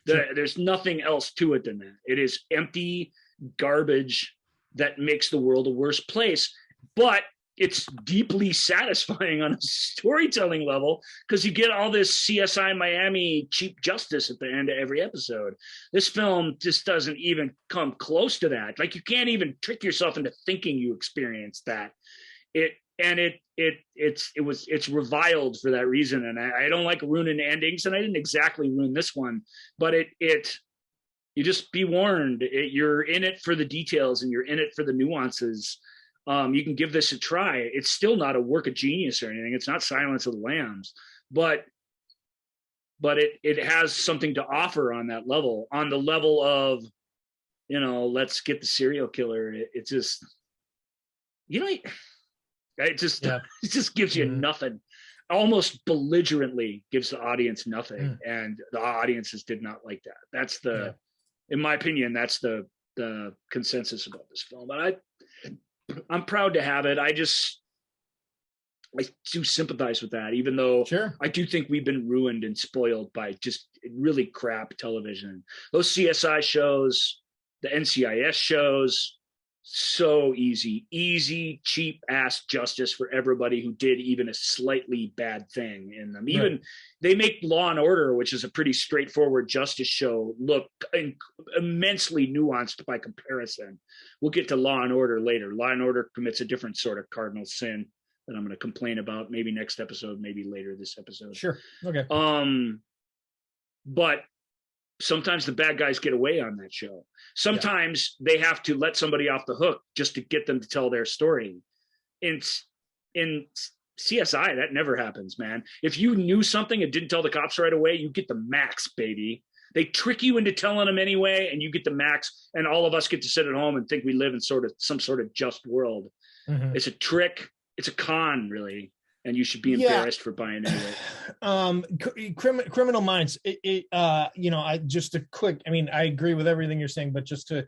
There's nothing else to it than that. It is empty garbage that makes the world a worse place. But it's deeply satisfying on a storytelling level, because you get all this CSI Miami cheap justice at the end of every episode. This film just doesn't even come close to that. Like, you can't even trick yourself into thinking you experienced that. It's reviled for that reason. And I don't like ruining endings, and I didn't exactly ruin this one, but you just be warned. You're in it for the details, and you're in it for the nuances. You can give this a try. It's still not a work of genius or anything. It's not Silence of the Lambs, but it has something to offer on that level, on the level of, let's get the serial killer. It just, it just gives you nothing. Almost belligerently gives the audience nothing. And the audiences did not like that. That's in my opinion, that's the consensus about this film. But I'm proud to have it. I do sympathize with that, even though I do think we've been ruined and spoiled by just really crap television. Those CSI shows, the NCIS shows, so easy, cheap ass justice for everybody who did even a slightly bad thing in them. Even they make Law and Order, which is a pretty straightforward justice show, look immensely nuanced by comparison. We'll get to Law and Order later. Law and Order commits a different sort of cardinal sin that I'm going to complain about maybe next episode, maybe later this episode. Sure. Okay. But sometimes the bad guys get away on that show. Sometimes they have to let somebody off the hook just to get them to tell their story. In CSI, that never happens, man. If you knew something and didn't tell the cops right away, you get the max, baby. They trick you into telling them anyway, and you get the max, and all of us get to sit at home and think we live in some sort of just world. It's a trick. It's a con, really. And you should be embarrassed for buying it. Criminal Minds. I agree with everything you're saying, but just to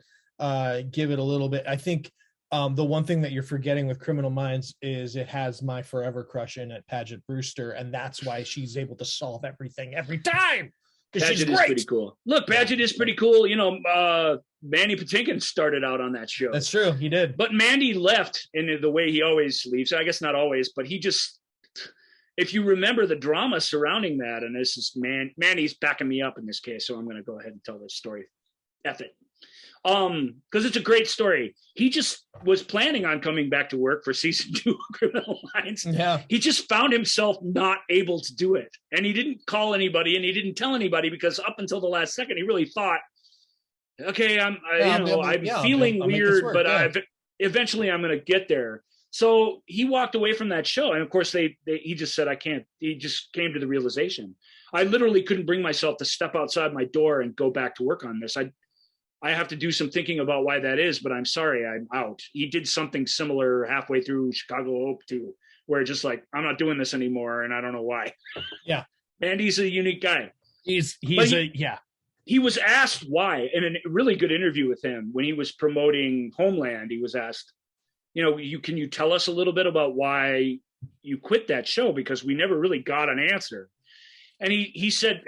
give it a little bit, I think the one thing that you're forgetting with Criminal Minds is it has my forever crush in it, Paget Brewster, and that's why she's able to solve everything every time. Paget is pretty cool. Look, Paget is pretty cool. Mandy Patinkin started out on that show. That's true. He did. But Mandy left in the way he always leaves. I guess not always, but he just, if you remember the drama surrounding that, and this is Mandy's backing me up in this case, so I'm going to go ahead and tell this story. F it. Because it's a great story. He just was planning on coming back to work for season 2 of Criminal Minds. Yeah. He just found himself not able to do it. And he didn't call anybody and he didn't tell anybody, because up until the last second, he really thought okay, I'm Yeah, feeling I'll make this weird, work, but yeah. Eventually I'm going to get there. So he walked away from that show, and of course he just said, I can't. He just came to the realization. I literally couldn't bring myself to step outside my door and go back to work on this. I have to do some thinking about why that is, but I'm sorry, I'm out. He did something similar halfway through Chicago Hope too, where just like, I'm not doing this anymore, and I don't know why. Yeah. And he's a unique guy. Yeah. He was asked why in a really good interview with him when he was promoting Homeland. He was asked, can you tell us a little bit about why you quit that show? Because we never really got an answer. And he said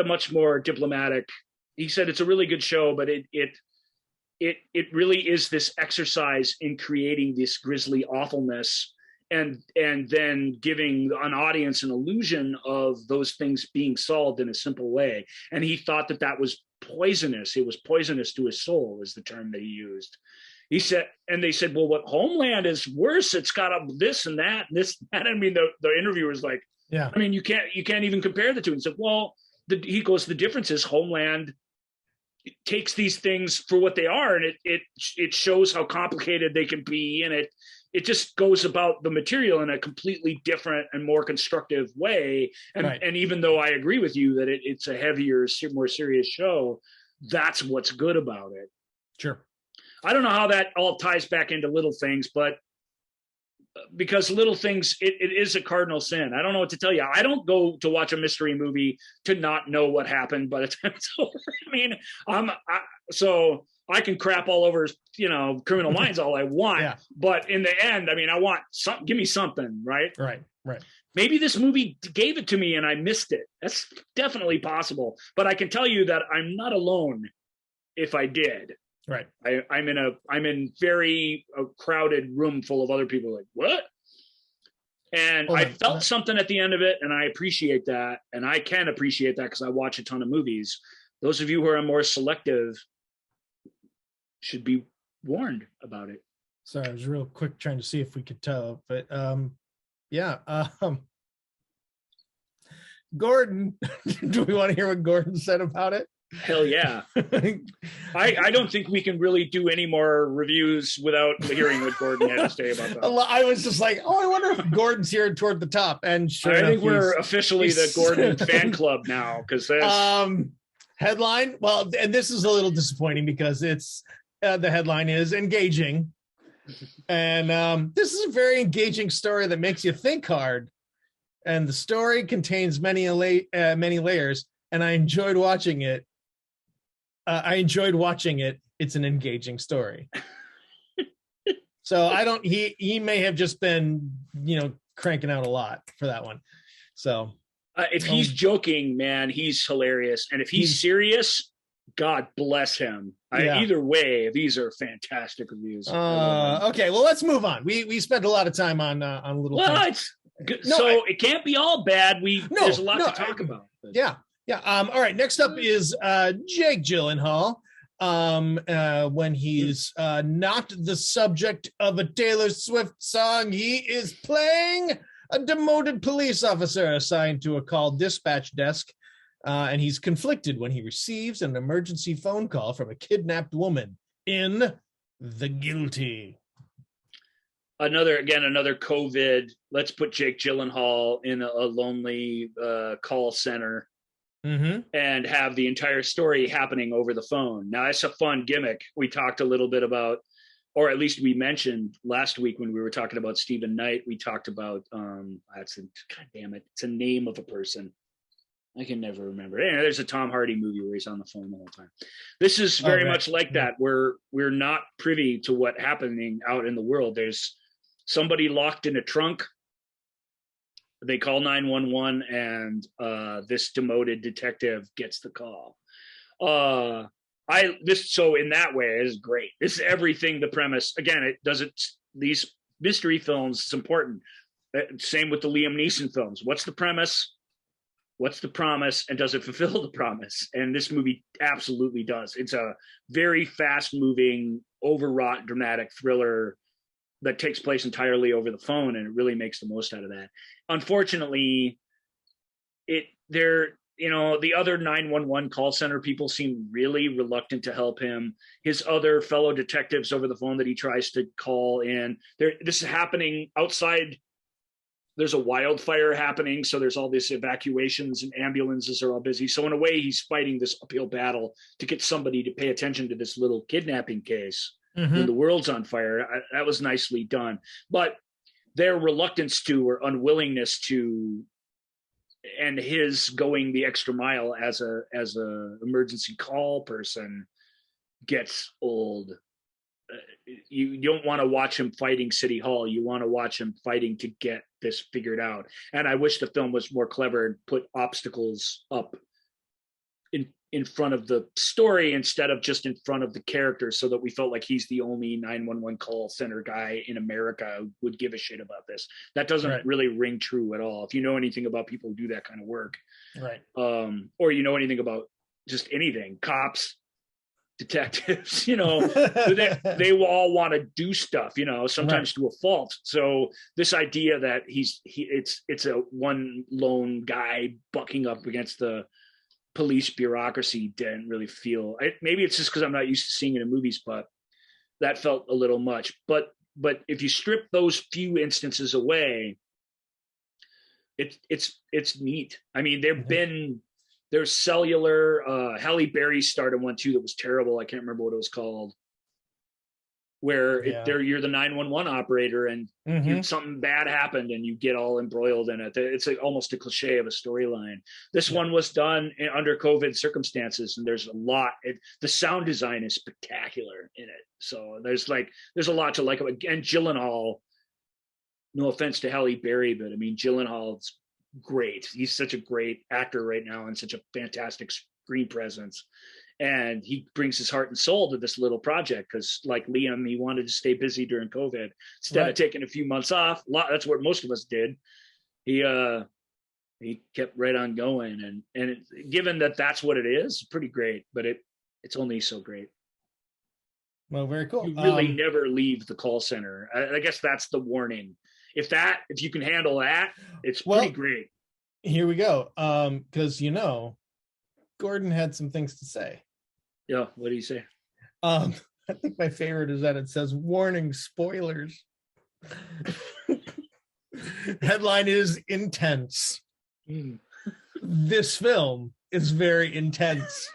a much more diplomatic. He said it's a really good show, but it really is this exercise in creating this grisly awfulness and then giving an audience an illusion of those things being solved in a simple way. And he thought that was poisonous. It was poisonous to his soul, is the term that he used. He said, and they said, well, what Homeland is worse. It's got this and that, and this, and that. I mean, the interviewer was like, yeah, I mean, you can't even compare the two. And said, well, he goes, the difference is Homeland takes these things for what they are, and it shows how complicated they can be, and it just goes about the material in a completely different and more constructive way. And right. And even though I agree with you that it's a heavier, more serious show, that's what's good about it. Sure. I don't know how that all ties back into Little Things, but because Little Things, it is a cardinal sin. I don't know what to tell you. I don't go to watch a mystery movie to not know what happened by the time it's over. I mean, so I can crap all over, Criminal Minds all I want, yeah. But in the end, I mean, I want something. Give me something, right? Right. Maybe this movie gave it to me and I missed it. That's definitely possible. But I can tell you that I'm not alone if I did. Right. I'm in very crowded room full of other people like, what? And I felt something at the end of it, and I appreciate that. And I can appreciate that because I watch a ton of movies. Those of you who are more selective should be warned about it. Sorry, I was real quick trying to see if we could tell, but yeah. Gordon, do we want to hear what Gordon said about it? Hell yeah. I don't think we can really do any more reviews without hearing what Gordon had to say about that. I was just like, I wonder if Gordon's here toward the top. And sure I enough, think we're officially the Gordon fan club now, because headline. Well, and this is a little disappointing because it's the headline is engaging. And this is a very engaging story that makes you think hard. And the story contains many layers, and I enjoyed watching it. It's an engaging story. So he may have just been, cranking out a lot for that one. So if he's joking, man, he's hilarious. And if he's serious, God bless him. Either way, these are fantastic reviews. Okay, well, let's move on. We spent a lot of time on Little Things. It can't be all bad. There's a lot to talk about. Yeah. All right. Next up is Jake Gyllenhaal. When he's not the subject of a Taylor Swift song, he is playing a demoted police officer assigned to a call dispatch desk, and he's conflicted when he receives an emergency phone call from a kidnapped woman in The Guilty. Another COVID. Let's put Jake Gyllenhaal in a lonely call center. Mm-hmm. And have the entire story happening over the phone. Now, it's a fun gimmick. We talked a little bit about, or at least we mentioned last week when we were talking about Stephen Knight, we talked about, God damn it, it's a name of a person. I can never remember. There's a Tom Hardy movie where he's on the phone the whole time. This is very much like that, where we're not privy to what's happening out in the world. There's somebody locked in a trunk. They call 911, and this demoted detective gets the call. So in that way, it is great. This is everything. The premise, again, these mystery films, it's important. Same with the Liam Neeson films. What's the premise? What's the promise? And does it fulfill the promise? And this movie absolutely does. It's a very fast-moving, overwrought, dramatic thriller that takes place entirely over the phone, and it really makes the most out of that. Unfortunately, the other 911 call center people seem really reluctant to help him. His other fellow detectives over the phone that he tries to call in, this is happening outside. There's a wildfire happening, so there's all these evacuations and ambulances are all busy. So in a way, he's fighting this uphill battle to get somebody to pay attention to this little kidnapping case when the world's on fire. That was nicely done. But their reluctance to or unwillingness to, and his going the extra mile as a emergency call person gets old. You don't want to watch him fighting City Hall. You want to watch him fighting to get this figured out. And I wish the film was more clever and put obstacles up in front of the story instead of just in front of the character, so that we felt like he's the only 911 call center guy in America who would give a shit about this. That doesn't really ring true at all. If you know anything about people who do that kind of work, or you know anything about just anything, cops, detectives, they will all want to do stuff, sometimes to a fault. So this idea that it's a one lone guy bucking up against the police bureaucracy didn't really feel. Maybe it's just because I'm not used to seeing it in movies, but that felt a little much. But if you strip those few instances away, it's neat. I mean, there's cellular. Halle Berry started one too that was terrible. I can't remember what it was called. Where you're the 911 operator and something bad happened and you get all embroiled in it. It's almost a cliche of a storyline. This one was done under COVID circumstances, and there's a lot. The sound design is spectacular in it. So there's a lot to like. And Gyllenhaal, no offense to Halle Berry, but I mean, Gyllenhaal's great. He's such a great actor right now and such a fantastic screen presence. And he brings his heart and soul to this little project because, like Liam, he wanted to stay busy during COVID instead of taking a few months off. That's what most of us did. He kept right on going, and given that that's what it is, pretty great. But it's only so great. Well, very cool. You really never leave the call center. I guess that's the warning. If you can handle that, it's pretty great. Here we go. Because Gordon had some things to say. Yeah, what do you say? I think my favorite is that it says warning spoilers. Headline is intense. This film is very intense,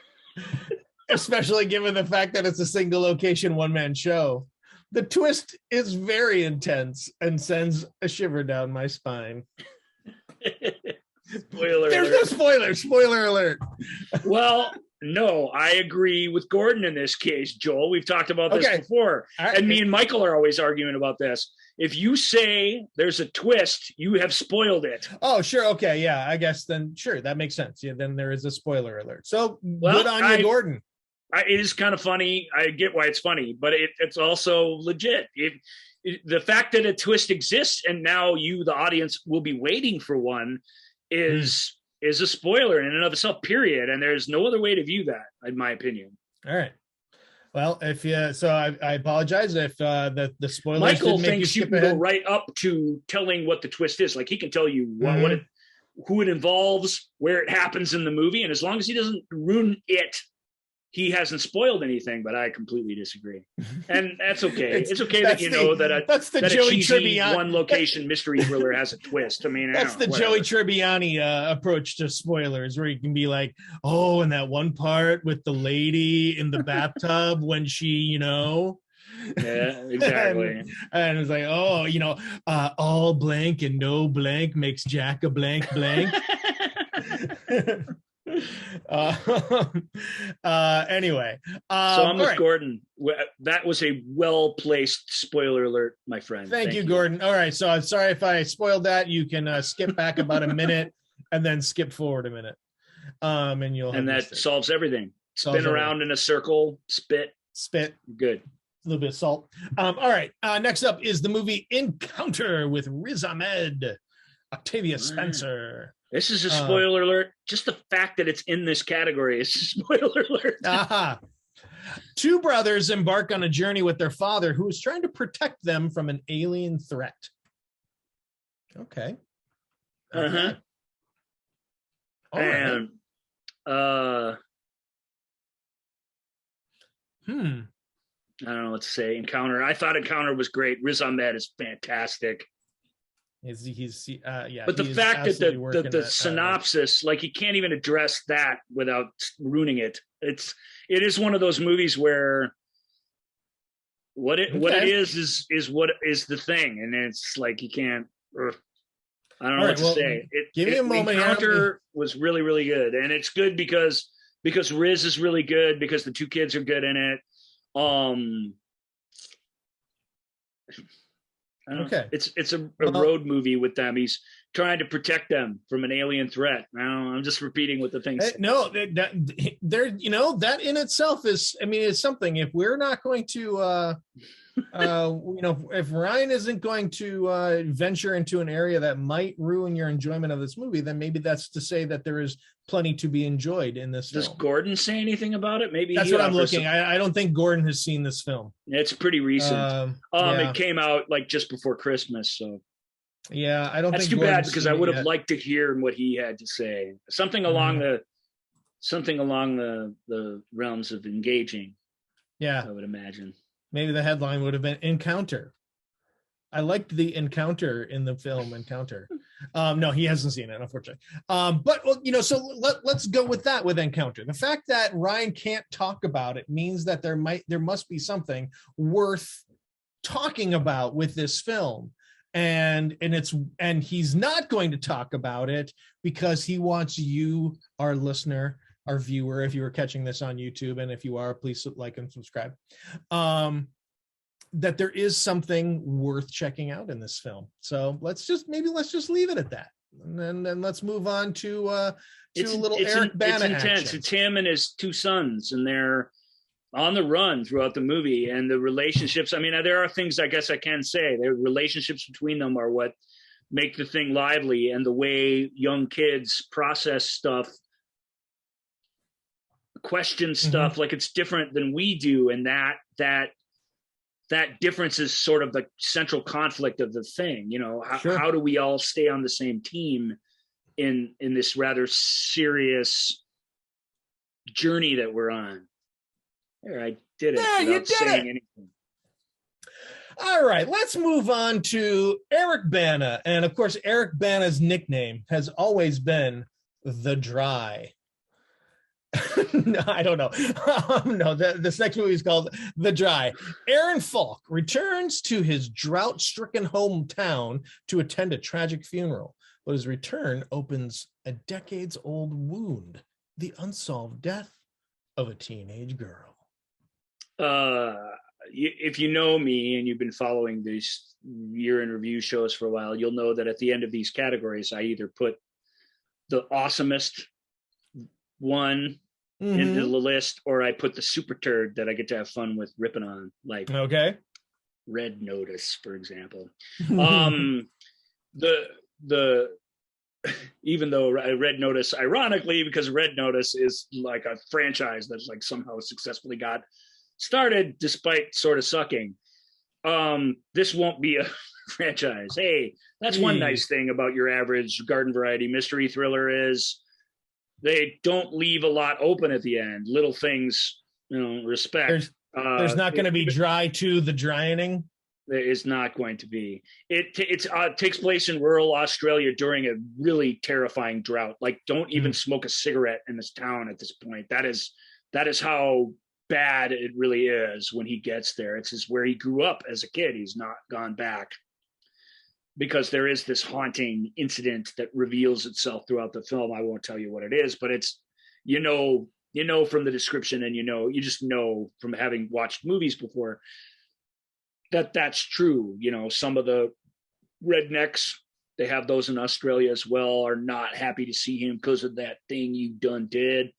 especially given the fact that it's a single location one-man show. The twist is very intense and sends a shiver down my spine. Spoiler There's alert. no spoilers. Spoiler alert. Well, no, I agree with Gordon in this case, Joel. We've talked about this before. Right. And me and Michael are always arguing about this. If you say there's a twist, you have spoiled it. Oh, sure. Okay. Yeah, I guess then, sure. That makes sense. Yeah, then there is a spoiler alert. So good on you, Gordon. It is kind of funny. I get why it's funny, but it's also legit. The fact that a twist exists and now you, the audience, will be waiting for one is a spoiler in and of itself, period. And there's no other way to view that, in my opinion. All right. Well, I apologize if the spoilers Michael didn't make thinks you you skip can ahead. go right up to telling what the twist is. Like he can tell you who it involves, where it happens in the movie, and as long as he doesn't ruin it, he hasn't spoiled anything. But I completely disagree, and that's okay. It's okay that a cheesy one location mystery thriller has a twist. I mean, that's the Joey Tribbiani approach to spoilers, where you can be like, oh, and that one part with the lady in the bathtub when she, Yeah, exactly. and it's like, oh, all blank and no blank makes Jack a blank blank. Anyway, so I'm with right. Gordon. That was a well-placed spoiler alert, my friend. Thank you, Gordon. All right, so I'm sorry if I spoiled that. You can skip back about a minute and then skip forward a minute, and that solves everything. Spin around in a circle, spit. Good. A little bit of salt. All right. Next up is the movie Encounter with Riz Ahmed, Octavia Spencer. This is a spoiler alert. Just the fact that it's in this category is a spoiler alert. Two brothers embark on a journey with their father, who is trying to protect them from an alien threat. Okay. And I Hmm. don't know what to say. Encounter. I thought Encounter was great. Riz Ahmed is fantastic. Yeah. But the he is fact that absolutely the working that, synopsis, like he can't even address that without ruining it. It is one of those movies where what it is what is the thing, and it's like you can't. I don't know what to say. Give me a moment. Encounter was really, really good, and it's good because Riz is really good, because the two kids are good in it. It's a road movie with them. He's trying to protect them from an alien threat. I'm just repeating what the thing says. No, that in itself is, I mean, it's something. If we're not going to, if Ryan isn't going to venture into an area that might ruin your enjoyment of this movie, then maybe that's to say that there is plenty to be enjoyed in this film. Does Gordon say anything about it? Maybe that's what I'm looking. I don't think Gordon has seen this film. It's pretty recent. It came out like just before Christmas, so yeah, I don't. That's think too bad, because I would have liked to hear what he had to say. Something along the realms of engaging. Yeah, I would imagine. Maybe the headline would have been Encounter. I liked the encounter in the film Encounter. No, he hasn't seen it, unfortunately. But so let's go with that, with Encounter. The fact that Ryan can't talk about it means that there must be something worth talking about with this film. And he's not going to talk about it because he wants you, our listener, our viewer, if you were catching this on YouTube, and if you are, please like and subscribe, that there is something worth checking out in this film. So let's just leave it at that, and then let's move on to a little Eric Bana action. It's him and his two sons, and they're on the run throughout the movie, and the relationships. I mean, there are things I guess I can say. The relationships between them are what make the thing lively, and the way young kids process stuff, question stuff, like it's different than we do, and that difference is sort of the central conflict of the thing. How do we all stay on the same team in this rather serious journey that we're on? There, I did it without saying anything. All right, let's move on to Eric Bana. And of course, Eric Bana's nickname has always been The Dry. No, I don't know. No, this next movie is called The Dry. Aaron Falk returns to his drought-stricken hometown to attend a tragic funeral, but his return opens a decades-old wound: the unsolved death of a teenage girl. If you know me and you've been following these year in review shows for a while, you'll know that at the end of these categories, I either put the awesomest one into the list, or I put the super turd that I get to have fun with ripping on, like Red Notice, for example. The even though I Red Notice, ironically, because Red Notice is like a franchise that's like somehow successfully got started despite sort of sucking. This won't be a franchise. Hey, that's one nice thing about your average garden variety mystery thriller is they don't leave a lot open at the end. Little things, respect. There's not going to be dry to the drying. There is not going to be. It takes place in rural Australia during a really terrifying drought. Like, don't even smoke a cigarette in this town at this point. That is how bad it really is when he gets there. It's where he grew up as a kid. He's not gone back, because there is this haunting incident that reveals itself throughout the film. I won't tell you what it is, but it's, from the description, and you just know from having watched movies before that that's true. Some of the rednecks, they have those in Australia as well, are not happy to see him because of that thing you done did.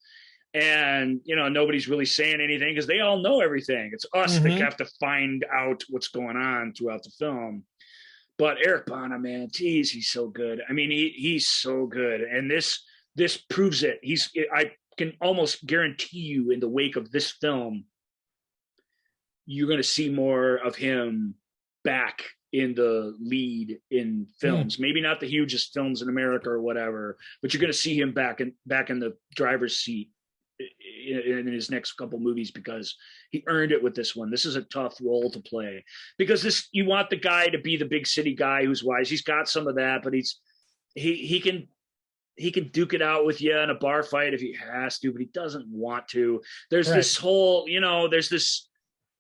And, nobody's really saying anything because they all know everything. It's us that have to find out what's going on throughout the film. But Eric Bana, man, geez, he's so good. I mean, he's so good. And this proves it. I can almost guarantee you, in the wake of this film, you're going to see more of him back in the lead in films. Maybe not the hugest films in America or whatever, but you're going to see him back in the driver's seat in his next couple movies, because he earned it with this one. This is a tough role to play, because you want the guy to be the big city guy who's wise. He's got some of that, but he can duke it out with you in a bar fight if he has to, but he doesn't want to. There's this whole, there's this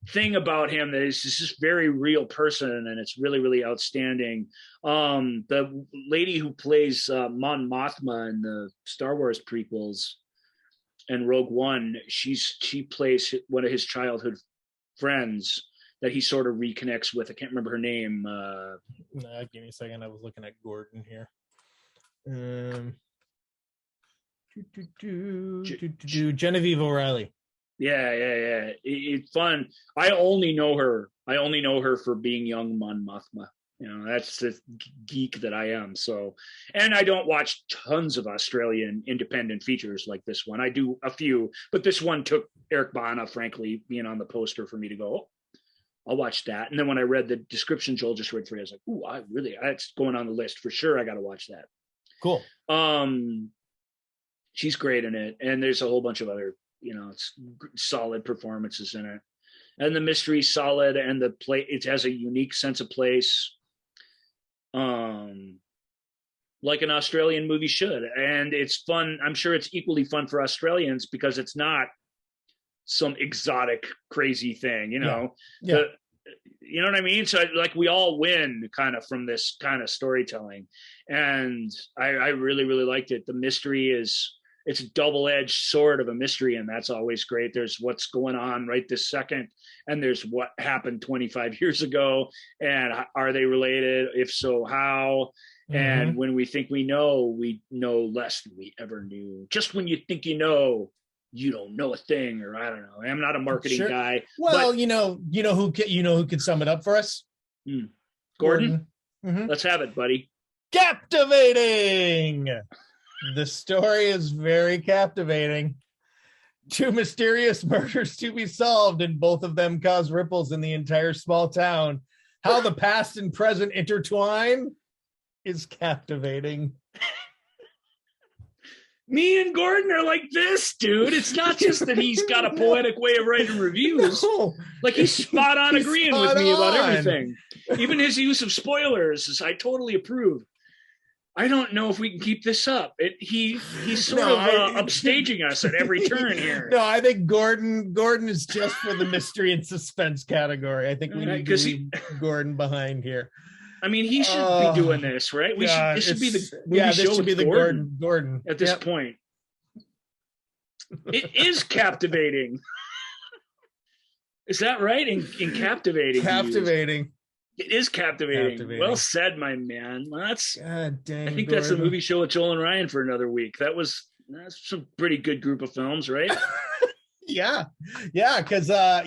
thing about him that is just this very real person, and it's really, really outstanding. The lady who plays Mon Mothma in the Star Wars prequels and Rogue One, she plays one of his childhood friends that he sort of reconnects with. I can't remember her name. Give me a second. I was looking at Gordon here. Genevieve O'Reilly. Yeah. It's fun. I only know her for being young Mon Mothma. That's the geek that I am. So, and I don't watch tons of Australian independent features like this one. I do a few, but this one took Eric Bana, frankly, being on the poster for me to go, I'll watch that. And then when I read the description Joel just read for you, I was like, ooh, that's going on the list for sure. I got to watch that. Cool. She's great in it. And there's a whole bunch of other, it's solid performances in it. And the mystery's solid, and it has a unique sense of place. Like an Australian movie should. And it's fun. I'm sure it's equally fun for Australians, because it's not some exotic, crazy thing, Yeah. You know what I mean? So we all win kind of from this kind of storytelling. And I really, really liked it. The mystery it's a double-edged sword of a mystery, and that's always great. There's what's going on right this second, and there's what happened 25 years ago, and are they related? If so, how? And when we think we know less than we ever knew. Just when you think you don't know a thing, or I don't know. I'm not a marketing guy. Well, but, who could sum it up for us? Gordon? Let's have it, buddy. Captivating. The story is very captivating. 2 mysterious murders to be solved, and both of them cause ripples in the entire small town. How the past and present intertwine is captivating. Me and Gordon are like this, dude. It's not just that he's got a poetic way of writing reviews. No. He's spot on agreeing with me about everything. Even his use of spoilers I totally approve. I don't know if we can keep this up. He's sort of upstaging us at every turn here. No, I think Gordon is just for the mystery and suspense category. I think we need to leave Gordon behind here. I mean, he should be doing this, right? This should be the movie show with Gordon at this point. It is captivating. Is that right? In captivating. Captivating. It is captivating. Well said, my man. That's God dang, I think Gordon. That's the movie show with Joel and Ryan for another week. That's some pretty good group of films, right? Yeah, because so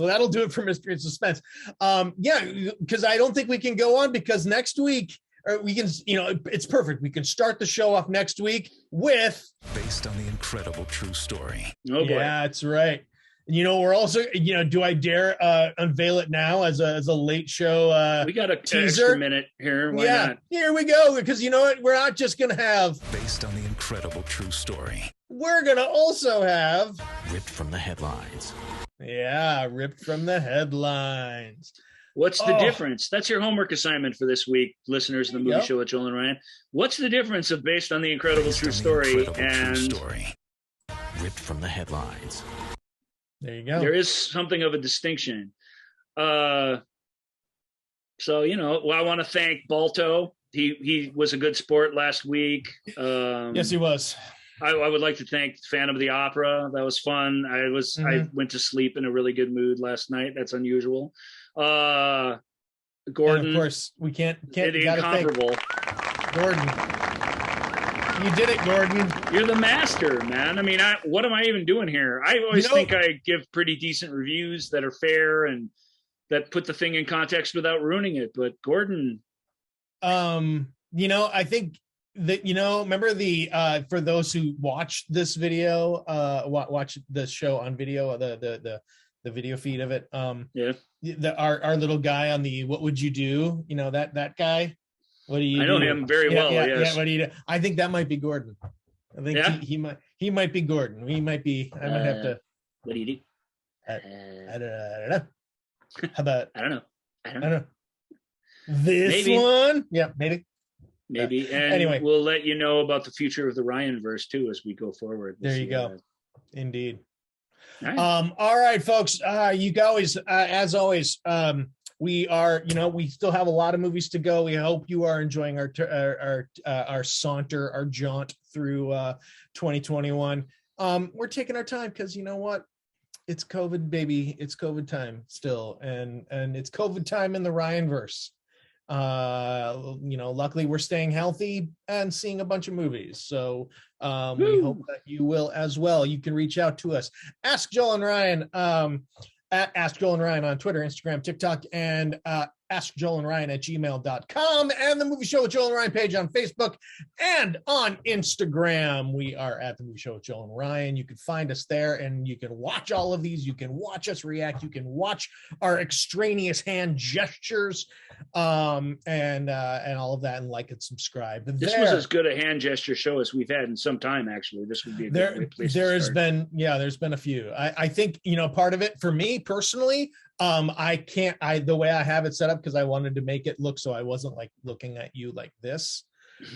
that'll do it for mystery and suspense. Because I don't think we can go on, because next week, or we can, it's perfect. We can start the show off next week with based on the incredible true story. Oh boy, yeah, that's right. We're also, do I dare unveil it now as a late show we got a teaser extra minute here. Why not? Here we go. Because you know what? We're not just going to have based on the incredible true story. We're going to also have ripped from the headlines. Yeah, ripped from the headlines. What's the difference? That's your homework assignment for this week, listeners of the movie show with Joel and Ryan. What's the difference of based on the incredible true story and ripped from the headlines? There you go. There is something of a distinction. So, I want to thank Balto. He was a good sport last week. Yes, he was. I would like to thank Phantom of the Opera. That was fun. I went to sleep in a really good mood last night. That's unusual. Gordon. And of course, we can't the incomparable. Gordon. You did it, Gordon. You're the master, man. I mean, what am I even doing here? I always think I give pretty decent reviews that are fair and that put the thing in context without ruining it. But Gordon, I think that, remember for those who watch this video, watch the show on video, the the video feed of it. Yeah. Our little guy on the what would you do? You know, that guy. What do you I know do? him very well. Yeah, Yes. yeah. What do you do? I think that might be Gordon. I think he might be Gordon. He might be. I might have to. What do you do? I don't know. How about? I don't know. This one? Yeah, maybe. Maybe. And anyway, we'll let you know about the future of the Ryan verse too as we go forward. There you go. Indeed. All right. All right, folks. You guys, as always, we are, we still have a lot of movies to go. We hope you are enjoying our saunter, our jaunt through 2021. We're taking our time because you know what? It's COVID, baby. It's COVID time still, and it's COVID time in the Ryanverse. Luckily we're staying healthy and seeing a bunch of movies. So we hope that you will as well. You can reach out to us. Ask Joel and Ryan at Ask Joel and Ryan on Twitter, Instagram, TikTok, and askjoelandryan@gmail.com, and the Movie Show with Joel and Ryan page on Facebook and on Instagram. We are at the Movie Show with Joel and Ryan. You can find us there, and you can watch all of these. You can watch us react. You can watch our extraneous hand gestures, and all of that, and like and subscribe. This was as good a hand gesture show as we've had in some time. Actually, this would be a good place. There's been a few. I think part of it for me personally. The way I have it set up, because I wanted to make it look so I wasn't like looking at you like this.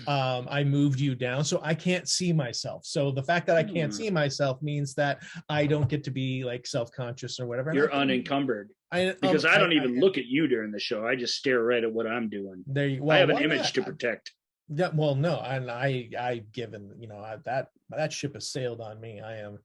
I moved you down so I can't see myself. So the fact that I can't see myself means that I don't get to be like self-conscious or whatever. You're unencumbered. Because I don't even look at you during the show. I just stare right at what I'm doing. I have an image to protect. Yeah, well, no, and I given that ship has sailed on me. I am.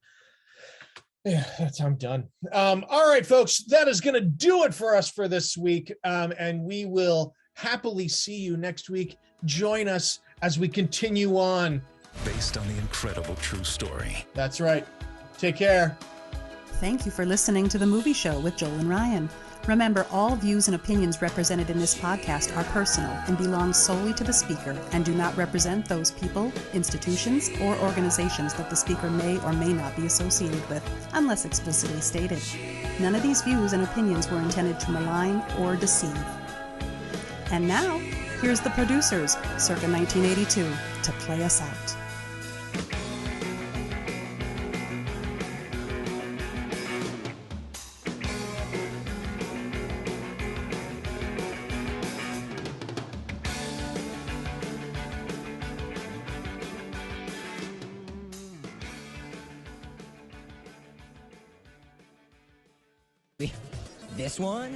Yeah, I'm done. All right, folks, that is going to do it for us for this week. And we will happily see you next week. Join us as we continue on. Based on the incredible true story. That's right. Take care. Thank you for listening to The Movie Show with Joel and Ryan. Remember, all views and opinions represented in this podcast are personal and belong solely to the speaker and do not represent those people, institutions, or organizations that the speaker may or may not be associated with, unless explicitly stated. None of these views and opinions were intended to malign or deceive. And now, here's the producers, circa 1982, to play us out. This one?